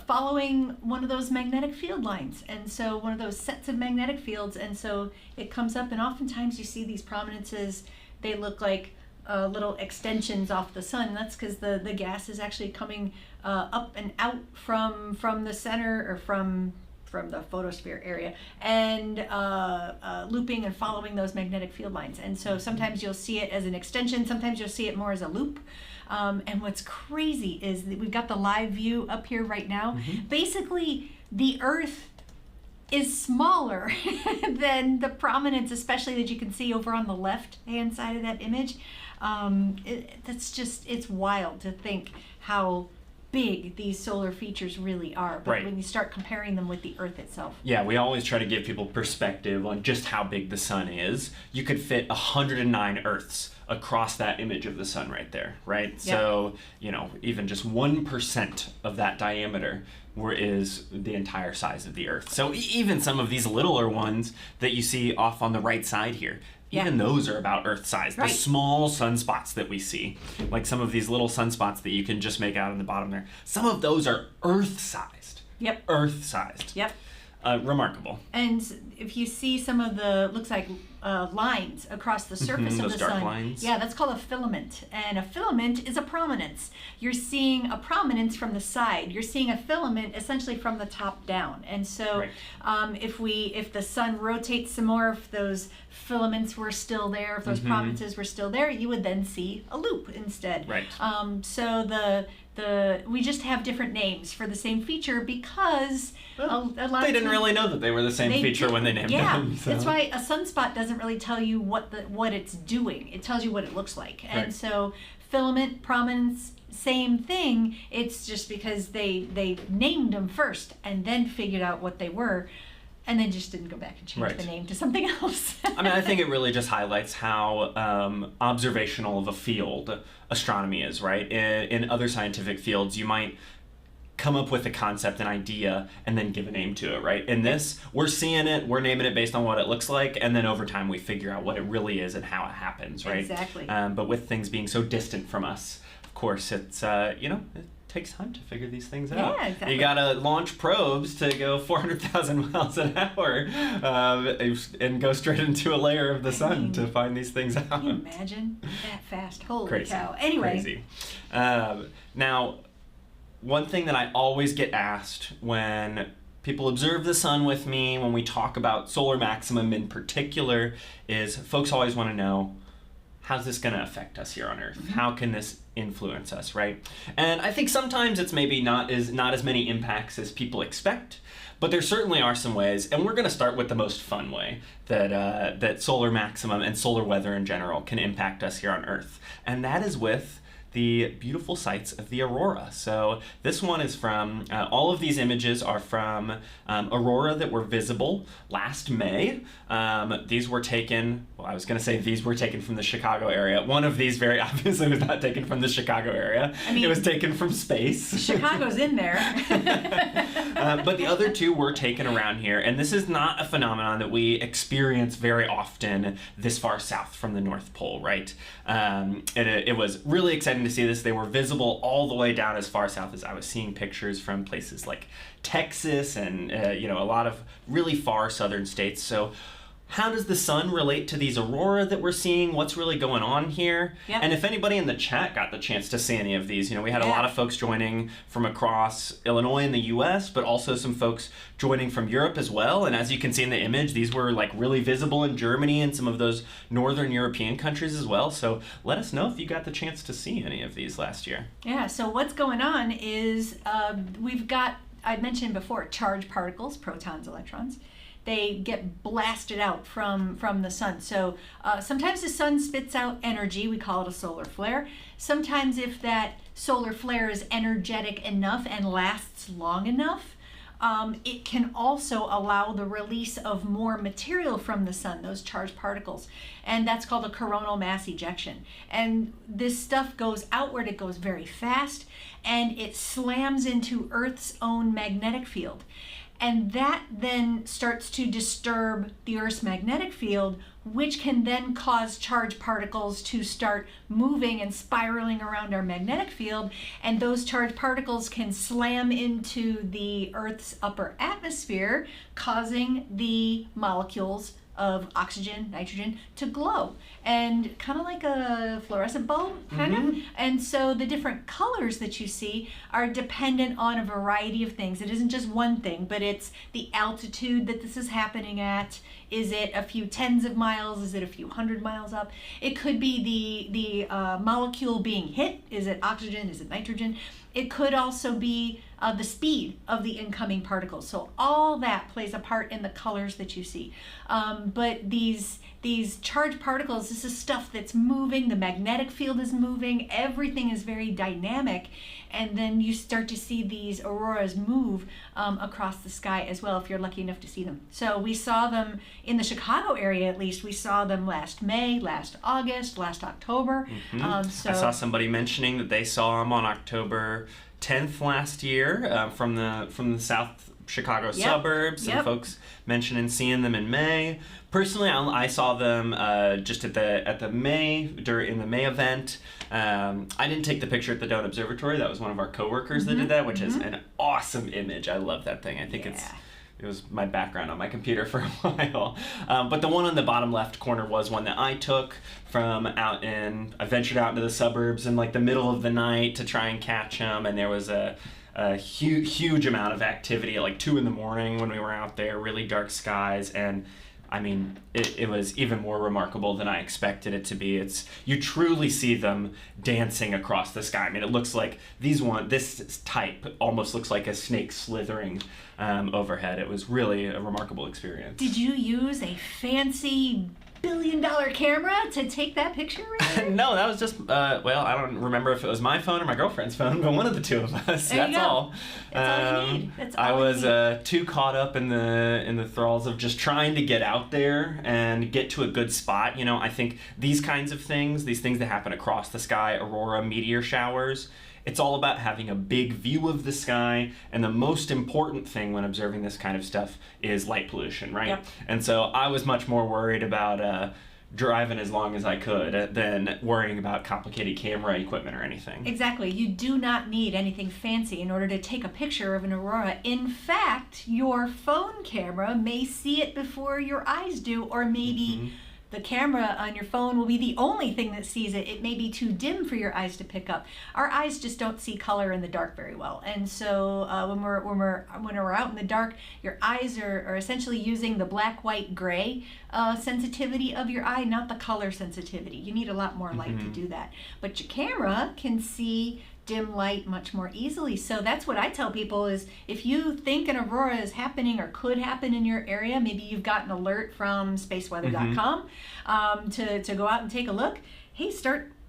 following one of those magnetic field lines. And so one of those sets of magnetic fields, and so it comes up, and oftentimes you see these prominences, they look like little extensions off the sun. That's because the gas is actually coming up and out from the center, or from the photosphere area, and looping and following those magnetic field lines. And so sometimes you'll see it as an extension, sometimes you'll see it more as a loop. And what's crazy is that we've got the live view up here right now. Basically, the Earth is smaller than the prominence, especially that you can see over on the left hand side of that image. It's wild to think how big these solar features really are, but Right. when you start comparing them with the Earth itself. Yeah, we always try to give people perspective on just how big the sun is. You could fit 109 Earths across that image of the sun right there, right? So, even just 1% of that diameter is the entire size of the Earth. So even some of these littler ones that you see off on the right side here, even those are about Earth size. Right. The small sunspots that we see, like some of these little sunspots that you can just make out in the bottom there, some of those are Earth-sized. Yep. Earth-sized. Yep. Remarkable. And if you see some of the, looks like lines across the surface of those the dark sun. lines. Yeah, that's called a filament. And a filament is a prominence. You're seeing a prominence from the side. You're seeing a filament essentially from the top down. And so if the sun rotates some more, if those filaments were still there, if those prominences were still there, you would then see a loop instead. Right. So we just have different names for the same feature because a lot They of didn't times- really know that they were the same feature when they named them. So. That's why a sunspot doesn't really tell you what it's doing. It tells you what it looks like. And Right. so filament, prominence, same thing. It's just because they named them first and then figured out what they were, and then just didn't go back and change Right. the name to something else. I think it really just highlights how observational of a field astronomy is, right? In other scientific fields, you might come up with a concept, an idea, and then give a name to it, right? In this, we're seeing it, we're naming it based on what it looks like, and then over time we figure out what it really is and how it happens, right? Exactly. But with things being so distant from us, of course, it's, it takes time to figure these things out. Yeah, exactly. You gotta launch probes to go 400,000 miles an hour and go straight into a layer of the sun to find these things out. Can you imagine that fast? Holy Crazy. cow. Anyway. Crazy. Now, one thing that I always get asked when people observe the sun with me, when we talk about solar maximum in particular, is folks always want to know, how's this going to affect us here on Earth? How can this influence us, right? And I think sometimes it's maybe not as many impacts as people expect, but there certainly are some ways, and we're going to start with the most fun way that solar maximum and solar weather in general can impact us here on Earth, and that is with the beautiful sights of the aurora. So this one is from, all of these images are from aurora that were visible last May. These were taken, these were taken from the Chicago area. One of these very obviously was not taken from the Chicago area. It was taken from space. Chicago's in there. But the other two were taken around here, and this is not a phenomenon that we experience very often this far south from the North Pole, right? It was really exciting to see this. They were visible all the way down as far south as I was seeing pictures from places like Texas and a lot of really far southern states. So how does the sun relate to these aurora that we're seeing? What's really going on here? Yeah. And if anybody in the chat got the chance to see any of these, we had a lot of folks joining from across Illinois in the US, but also some folks joining from Europe as well. And as you can see in the image, these were like really visible in Germany and some of those northern European countries as well. So let us know if you got the chance to see any of these last year. Yeah, so what's going on is we've got, I mentioned before, charged particles, protons, electrons. They get blasted out from the sun. So sometimes the sun spits out energy, we call it a solar flare. Sometimes if that solar flare is energetic enough and lasts long enough, it can also allow the release of more material from the sun, those charged particles. And that's called a coronal mass ejection. And this stuff goes outward, it goes very fast, and it slams into Earth's own magnetic field. And that then starts to disturb the Earth's magnetic field, which can then cause charged particles to start moving and spiraling around our magnetic field. And those charged particles can slam into the Earth's upper atmosphere, causing the molecules of oxygen, nitrogen to glow, and kind of like a fluorescent bulb, kind of. And so the different colors that you see are dependent on a variety of things. It isn't just one thing, but it's the altitude that this is happening at. Is it a few tens of miles? Is it a few 100 miles up? It could be the molecule being hit. Is it oxygen? Is it nitrogen? It could also be the speed of the incoming particles. So all that plays a part in the colors that you see. But these charged particles, this is stuff that's moving, the magnetic field is moving, everything is very dynamic, and then you start to see these auroras move across the sky as well, if you're lucky enough to see them. So we saw them in the Chicago area, at least. We saw them last May, last August, last October. I saw somebody mentioning that they saw them on October 10th last year from the South Chicago suburbs, and folks mentioning seeing them in May. Personally, I saw them just in the May event. I didn't take the picture at the Doan Observatory. That was one of our coworkers that did that, which is an awesome image. I love that thing. I think it was my background on my computer for a while. But the one on the bottom left corner was one that I took from I ventured out into the suburbs in like the middle of the night to try and catch them, and there was a huge amount of activity at like 2 a.m. when we were out there, really dark skies, and I mean, it was even more remarkable than I expected it to be. You truly see them dancing across the sky. I mean, it looks like this type almost looks like a snake slithering overhead. It was really a remarkable experience. Did you use a fancy billion-dollar camera to take that picture? No, that was just I don't remember if it was my phone or my girlfriend's phone, but one of the two of us. That's all. That's all you need. I was too caught up in the thralls of just trying to get out there and get to a good spot. You know, I think these kinds of things, these things that happen across the sky, aurora, meteor showers, it's all about having a big view of the sky, and the most important thing when observing this kind of stuff is light pollution, right? Yep. And so I was much more worried about driving as long as I could than worrying about complicated camera equipment or anything. Exactly. You do not need anything fancy in order to take a picture of an aurora. In fact, your phone camera may see it before your eyes do, or maybe the camera on your phone will be the only thing that sees it. It may be too dim for your eyes to pick up. Our eyes just don't see color in the dark very well, and so when we're out in the dark, your eyes are essentially using the black, white, gray sensitivity of your eye, not the color sensitivity. You need a lot more light to do that. But your camera can see dim light much more easily. So that's what I tell people is, if you think an aurora is happening or could happen in your area, maybe you've got an alert from spaceweather.com to go out and take a look. Hey,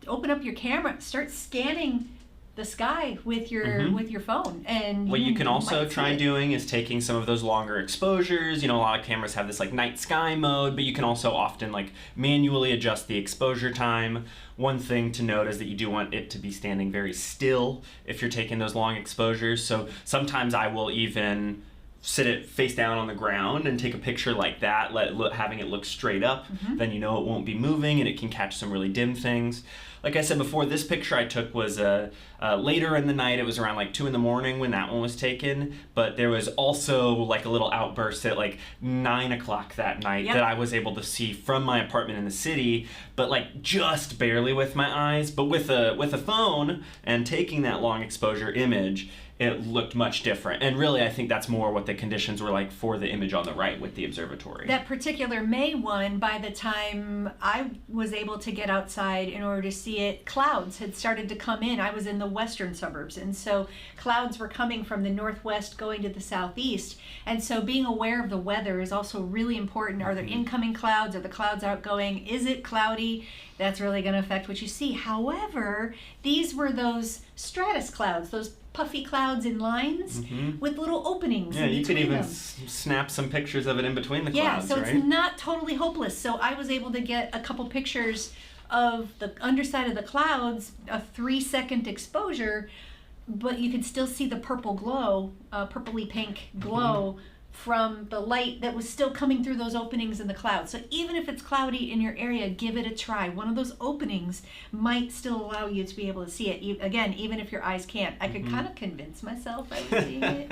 open up your camera, start scanning the sky with your phone. And what you can also try doing is taking some of those longer exposures. You know, a lot of cameras have this like night sky mode, but you can also often like manually adjust the exposure time. One thing to note is that you do want it to be standing very still if you're taking those long exposures. So sometimes I will even sit it face down on the ground and take a picture like that, having it look straight up. Then you know it won't be moving and it can catch some really dim things. Like I said before, this picture I took was later in the night. It was around like 2 a.m. when that one was taken, but there was also like a little outburst at like 9 o'clock that night that I was able to see from my apartment in the city, but like just barely with my eyes. But with a phone and taking that long exposure image, it looked much different. And really, I think that's more what the conditions were like for the image on the right with the observatory. That particular May one, by the time I was able to get outside in order to see it, clouds had started to come in. I was in the western suburbs, and so clouds were coming from the northwest going to the southeast. And so being aware of the weather is also really important. Are there incoming clouds? Are the clouds outgoing? Is it cloudy? That's really going to affect what you see. However, these were those stratus clouds, those puffy clouds in lines with little openings. Yeah, in you could between even them. snap some pictures of it in between the Yeah, clouds, so right? it's not totally hopeless. So I was able to get a couple pictures of the underside of the clouds, a 3-second exposure, but you could still see the purple glow, purpley pink glow from the light that was still coming through those openings in the clouds. So even if it's cloudy in your area, give it a try. One of those openings might still allow you to be able to see it. Again, even if your eyes can't. I could kind of convince myself I was seeing it.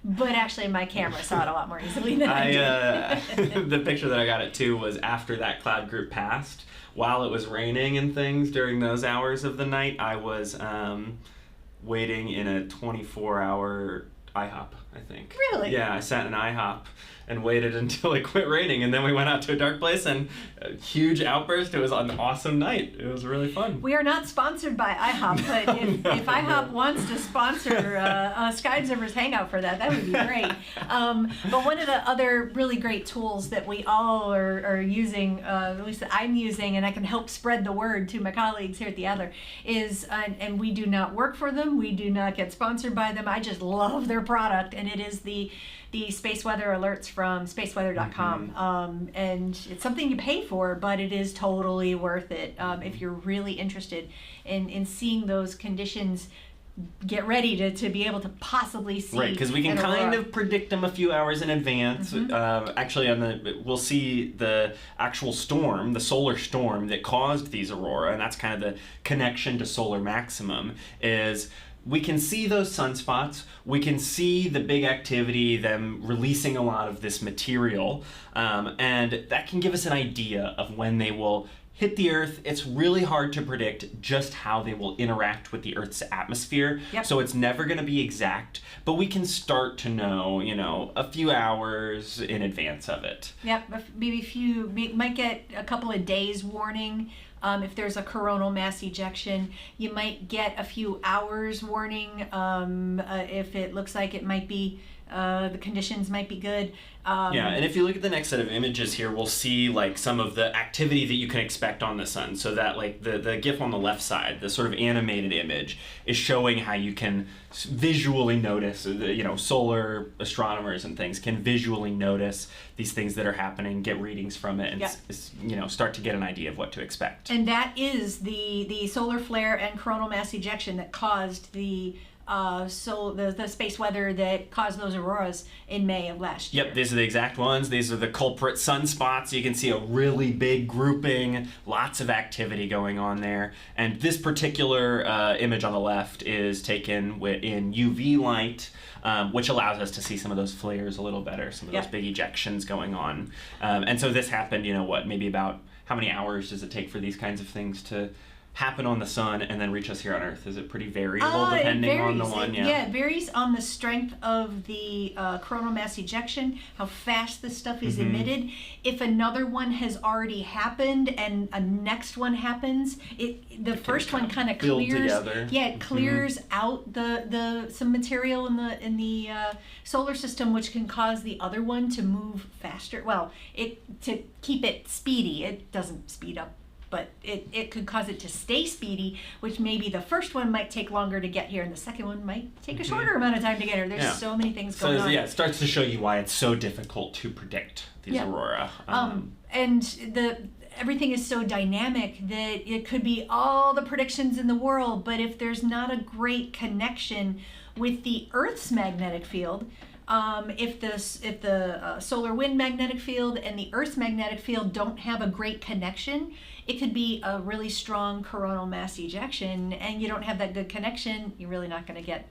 But actually, my camera saw it a lot more easily than I did. The picture that I got it too was after that cloud group passed. While it was raining and things during those hours of the night, I was waiting in a 24-hour IHOP, I think. Really? Yeah, I sat in IHOP and waited until it quit raining, and then we went out to a dark place and a huge outburst. It was an awesome night. It was really fun. We are not sponsored by IHOP, but if IHOP wants to sponsor Sky Observers Hangout for that would be great. But one of the other really great tools that we all are using, at least that I'm using, and I can help spread the word to my colleagues here at the Adler, is, and we do not work for them, we do not get sponsored by them, I just love their product, and it is the space weather alerts from spaceweather.com. And it's something you pay for, but it is totally worth it if you're really interested in seeing those conditions. Get ready to be able to possibly see. Right, because we can kind of predict them a few hours in advance. Actually, we'll see the actual storm, the solar storm that caused these aurora, and that's kind of the connection to solar maximum, is we can see those sunspots, we can see the big activity, them releasing a lot of this material, and that can give us an idea of when they will hit the Earth. It's really hard to predict just how they will interact with the Earth's atmosphere, so it's never going to be exact, but we can start to know, a few hours in advance of it. Yep, maybe might get a couple of days warning. If there's a coronal mass ejection, you might get a few hours warning if it looks like it might be, the conditions might be good. Yeah, and if you look at the next set of images here, we'll see like some of the activity that you can expect on the sun. So that like the GIF on the left side, the sort of animated image, is showing how you can visually notice, solar astronomers and things can visually notice these things that are happening, get readings from it, and start to get an idea of what to expect. And that is the solar flare and coronal mass ejection that caused the space weather that caused those auroras in May of last year. Yep, these are the exact ones. These are the culprit sunspots. You can see a really big grouping, lots of activity going on there. And this particular image on the left is taken in UV light, which allows us to see some of those flares a little better, some of those big ejections going on. And so this happened, maybe about how many hours does it take for these kinds of things to happen on the sun and then reach us here on Earth? Is it pretty variable depending on the one? Yeah, it varies on the strength of the coronal mass ejection, how fast this stuff is emitted. If another one has already happened and a next one happens, the first one kind of clears. Together. Yeah, it clears out some material in the solar system, which can cause the other one to move faster. Well, to keep it speedy. It doesn't speed up, but it could cause it to stay speedy, which maybe the first one might take longer to get here and the second one might take a shorter amount of time to get here. There's so many things going on. Yeah, it starts to show you why it's so difficult to predict these aurora. And everything is so dynamic that it could be all the predictions in the world, but if there's not a great connection with the Earth's magnetic field, if the solar wind magnetic field and the Earth's magnetic field don't have a great connection, it could be a really strong coronal mass ejection, and you don't have that good connection, you're really not going to get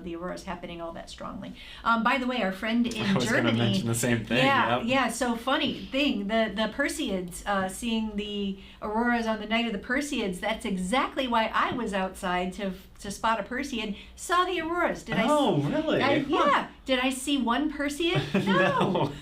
the auroras happening all that strongly. By the way, our friend in Germany... I was going to mention the same thing. Yeah, so funny thing, the Perseids, seeing the auroras on the night of the Perseids, that's exactly why I was outside to spot a Perseid, saw the auroras. Really? Yeah. Did I see one Perseid? No.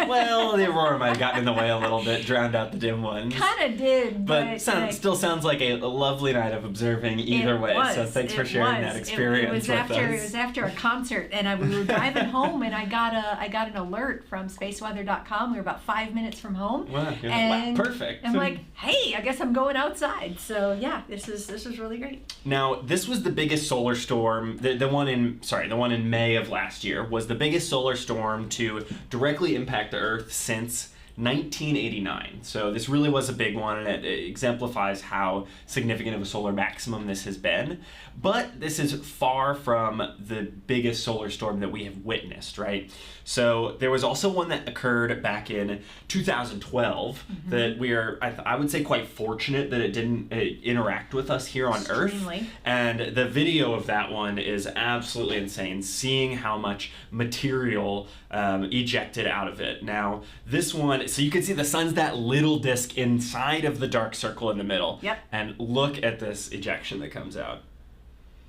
Well, the aurora might have gotten in the way a little bit, drowned out the dim ones. Kind of did. But still sounds like a lovely night of observing either way. So thanks for sharing that experience with us. It was after a concert, and we were driving home, and I got an alert from spaceweather.com. We were about 5 minutes from home. Wow, and perfect. I'm like, hey, I guess I'm going outside. So yeah, this is really great. Now, this was the biggest solar storm. The one in May of last year was the biggest solar storm to directly impact the Earth since 1989. So this really was a big one, and it exemplifies how significant of a solar maximum this has been. But this is far from the biggest solar storm that we have witnessed, right? So there was also one that occurred back in 2012 that we are, I would say, quite fortunate that it didn't interact with us here on Extremely. Earth. And the video of that one is absolutely insane, seeing how much material ejected out of it. Now, this one, so you can see the sun's that little disk inside of the dark circle in the middle. Yep. And look at this ejection that comes out.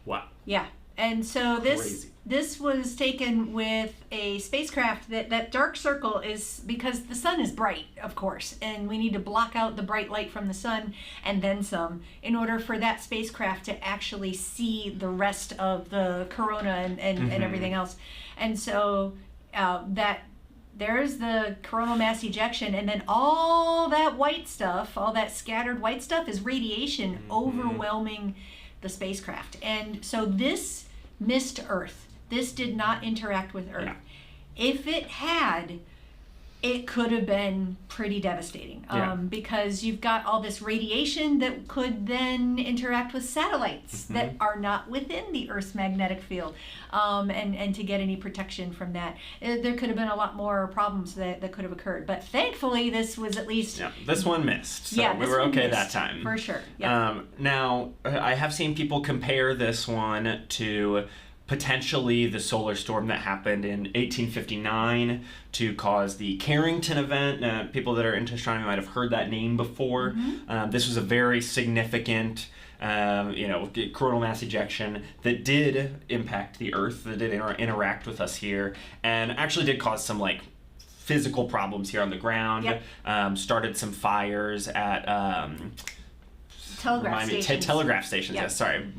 Wow. Yeah. And so this was taken with a spacecraft. That dark circle is because the sun is bright, of course, and we need to block out the bright light from the sun and then some in order for that spacecraft to actually see the rest of the corona and everything else. And so there's the coronal mass ejection, and then all that white stuff, all that scattered white stuff is radiation overwhelming the spacecraft. And so this missed Earth. This did not interact with Earth. Yeah. If it had, it could have been pretty devastating because you've got all this radiation that could then interact with satellites that are not within the Earth's magnetic field, and to get any protection from that. There could have been a lot more problems that could have occurred. But thankfully, this was at least... Yeah, this one missed. So yeah, we were okay that time. For sure. Yeah. Now, I have seen people compare this one to potentially the solar storm that happened in 1859 to cause the Carrington event. People that are into astronomy might have heard that name before. This was a very significant coronal mass ejection that did impact the Earth, that did interact with us here, and actually did cause some physical problems here on the ground. Yep. Started some fires at telegraph stations. Yep. Yes, sorry,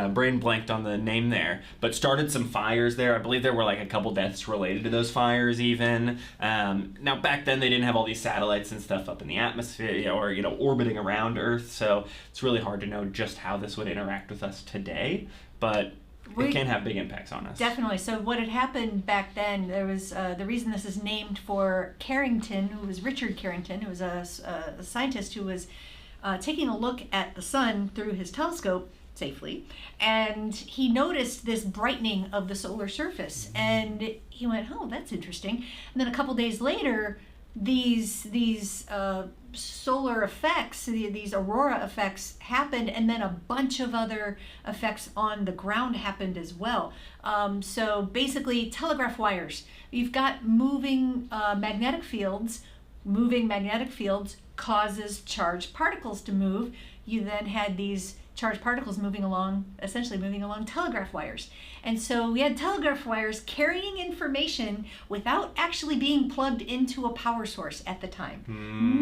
brain blanked on the name there. But started some fires there. I believe there were a couple deaths related to those fires even. Now back then they didn't have all these satellites and stuff up in the atmosphere or orbiting around Earth, so it's really hard to know just how this would interact with us today. But it can have big impacts on us. Definitely. So what had happened back then, there was the reason this is named for Carrington, who was Richard Carrington, who was a scientist who was taking a look at the sun through his telescope safely, and he noticed this brightening of the solar surface, and he went, "Oh, that's interesting." And then a couple days later, these solar effects, these aurora effects happened, and then a bunch of other effects on the ground happened as well. So basically, telegraph wires. You've got moving magnetic fields. Moving magnetic fields causes charged particles to move. You then had these charged particles essentially moving along telegraph wires. And so we had telegraph wires carrying information without actually being plugged into a power source at the time.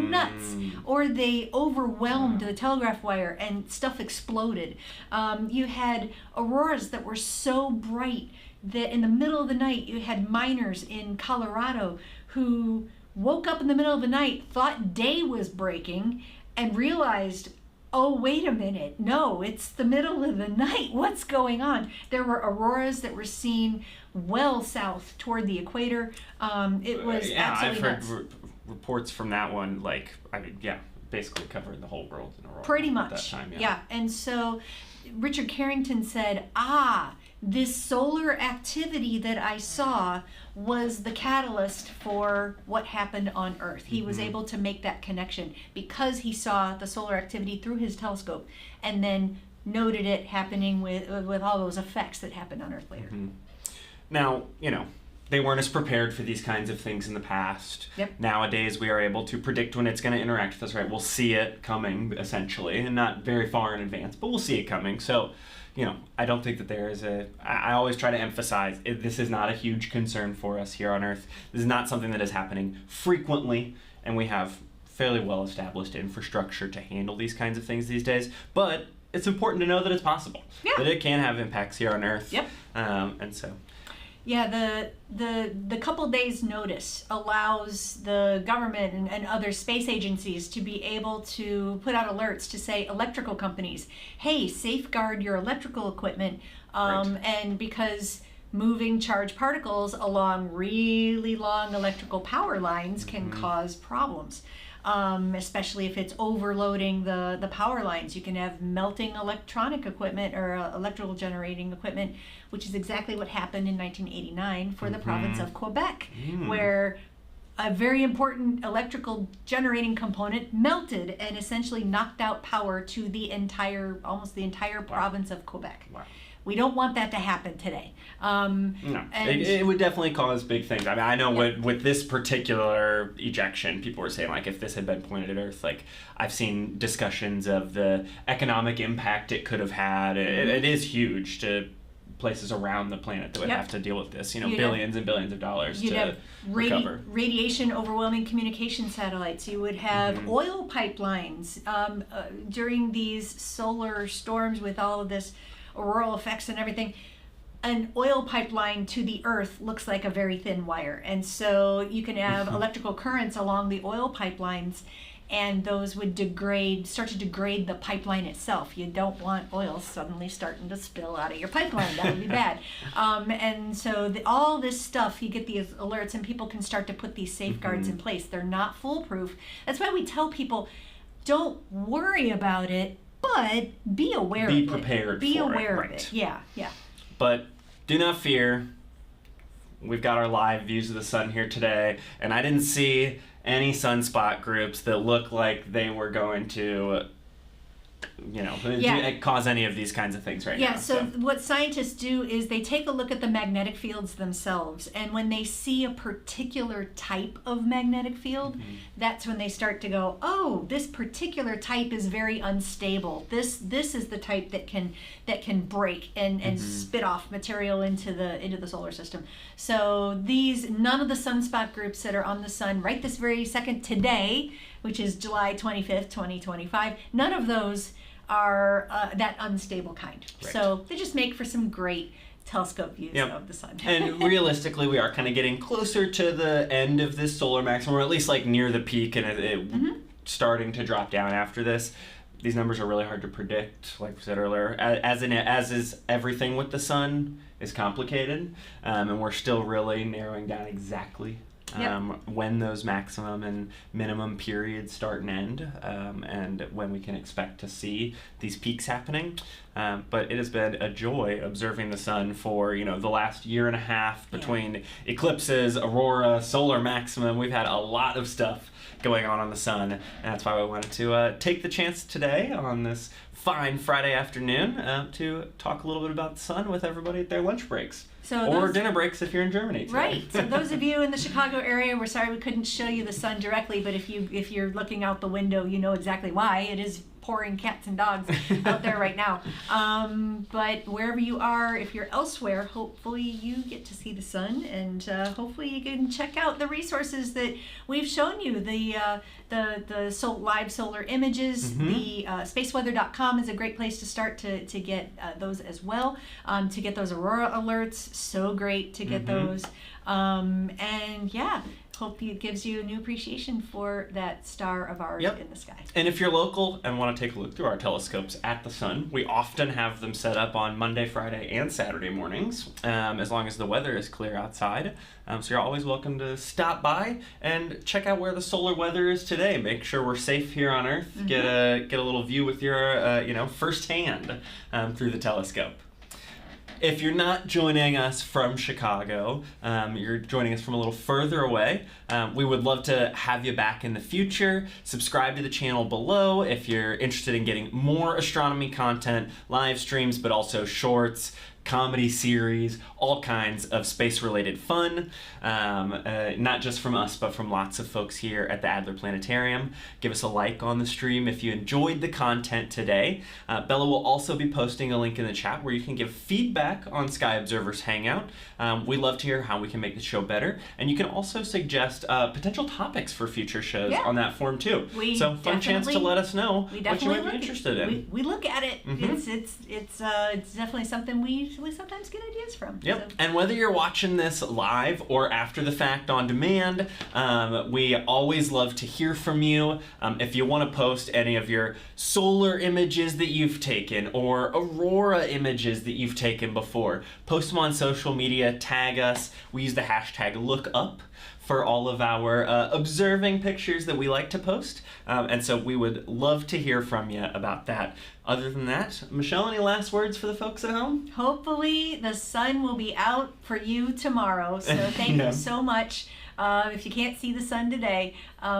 Nuts. Or they overwhelmed the telegraph wire and stuff exploded. You had auroras that were so bright that in the middle of the night you had miners in Colorado who woke up in the middle of the night, thought day was breaking, and realized, oh, wait a minute, no, it's the middle of the night, what's going on? There were auroras that were seen well south toward the equator. It was absolutely I've nuts. heard reports from that one, basically covering the whole world in aurora. Pretty At much, that time, yeah. And so Richard Carrington said, this solar activity that I saw was the catalyst for what happened on Earth. He was able to make that connection because he saw the solar activity through his telescope and then noted it happening with all those effects that happened on Earth later. Now, they weren't as prepared for these kinds of things in the past. Yep. Nowadays, we are able to predict when it's going to interact with us, right? We'll see it coming, essentially, and not very far in advance, but we'll see it coming. So, I don't think that there is I always try to emphasize, this is not a huge concern for us here on Earth. This is not something that is happening frequently, and we have fairly well-established infrastructure to handle these kinds of things these days. But it's important to know that it's possible. Yeah. That it can have impacts here on Earth. Yep. And so... Yeah, the couple days notice allows the government and other space agencies to be able to put out alerts to say electrical companies, hey, safeguard your electrical equipment. Right. And because moving charged particles along really long electrical power lines can cause problems. Especially if it's overloading the power lines. You can have melting electronic equipment or electrical generating equipment, which is exactly what happened in 1989 for the province of Quebec, where a very important electrical generating component melted and essentially knocked out power to almost the entire province of Quebec. Wow. We don't want that to happen today. No, it would definitely cause big things. I mean, I know with this particular ejection, people were saying, like, if this had been pointed at Earth, like, I've seen discussions of the economic impact it could have had. It is huge to places around the planet that would have to deal with this, billions and billions of dollars to recover. Radiation overwhelming communication satellites. You would have oil pipelines during these solar storms with all of this auroral effects and everything. An oil pipeline to the earth looks like a very thin wire, and so you can have electrical currents along the oil pipelines, and those would start to degrade the pipeline itself. You don't want oil suddenly starting to spill out of your pipeline. That would be bad. And so all this stuff, you get these alerts, and people can start to put these safeguards in place. They're not foolproof. That's why we tell people, don't worry about it, but be aware of it. Be prepared Be for aware it. of it. Yeah. But do not fear. We've got our live views of the sun here today, and I didn't see any sunspot groups that look like they were going to cause any of these kinds of things right now. Yeah, so what scientists do is they take a look at the magnetic fields themselves, and when they see a particular type of magnetic field, that's when they start to go, oh, this particular type is very unstable. This is the type that can break and spit off material into the solar system. So none of the sunspot groups that are on the sun right this very second today, which is July 25th, 2025, none of those are that unstable kind. Right. So they just make for some great telescope views of the sun. And realistically, we are kind of getting closer to the end of this solar maximum, or at least like near the peak, and it starting to drop down after this. These numbers are really hard to predict, like we said earlier. As is everything with the sun is complicated, and we're still really narrowing down exactly when those maximum and minimum periods start and end, and when we can expect to see these peaks happening. But it has been a joy observing the sun for the last year and a half between eclipses, aurora, solar maximum. We've had a lot of stuff going on the sun, and that's why we wanted to take the chance today on this fine Friday afternoon to talk a little bit about the sun with everybody at their lunch breaks. Or dinner breaks if you're in Germany today. Right. So those of you in the Chicago area, we're sorry we couldn't show you the sun directly, but if you're looking out the window, you know exactly why. It is pouring cats and dogs out there right now. But wherever you are, if you're elsewhere, hopefully you get to see the sun, and hopefully you can check out the resources that we've shown you. The live solar images, the spaceweather.com is a great place to start to get those as well, to get those aurora alerts. So great to get those. And yeah, hope it gives you a new appreciation for that star of ours in the sky. And if you're local and want to take a look through our telescopes at the sun, we often have them set up on Monday, Friday, and Saturday mornings, as long as the weather is clear outside. So you're always welcome to stop by and check out where the solar weather is today. Make sure we're safe here on Earth. Get a little view with your firsthand through the telescope. If you're not joining us from Chicago, you're joining us from a little further away, we would love to have you back in the future. Subscribe to the channel below if you're interested in getting more astronomy content, live streams, but also shorts, comedy series, all kinds of space-related fun, not just from us, but from lots of folks here at the Adler Planetarium. Give us a like on the stream if you enjoyed the content today. Bella will also be posting a link in the chat where you can give feedback on Sky Observers Hangout. We love to hear how we can make the show better, and you can also suggest potential topics for future shows on that form too. So fun chance to let us know what you might be interested in. We look at it. It's definitely something we actually sometimes get ideas from. Yep. So. And whether you're watching this live or after the fact on demand, we always love to hear from you. If you want to post any of your solar images that you've taken or aurora images that you've taken before, post them on social media, tag us. We use the hashtag #lookup for all of our observing pictures that we like to post. And so we would love to hear from you about that. Other than that, Michelle, any last words for the folks at home? Hopefully the sun will be out for you tomorrow. So thank Yeah. you so much. If you can't see the sun today,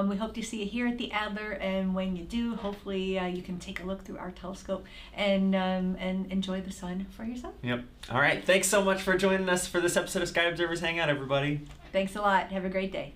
we hope to see you here at the Adler. And when you do, hopefully you can take a look through our telescope and enjoy the sun for yourself. Yep. All right. Thanks so much for joining us for this episode of Sky Observers Hangout, everybody. Thanks a lot. Have a great day.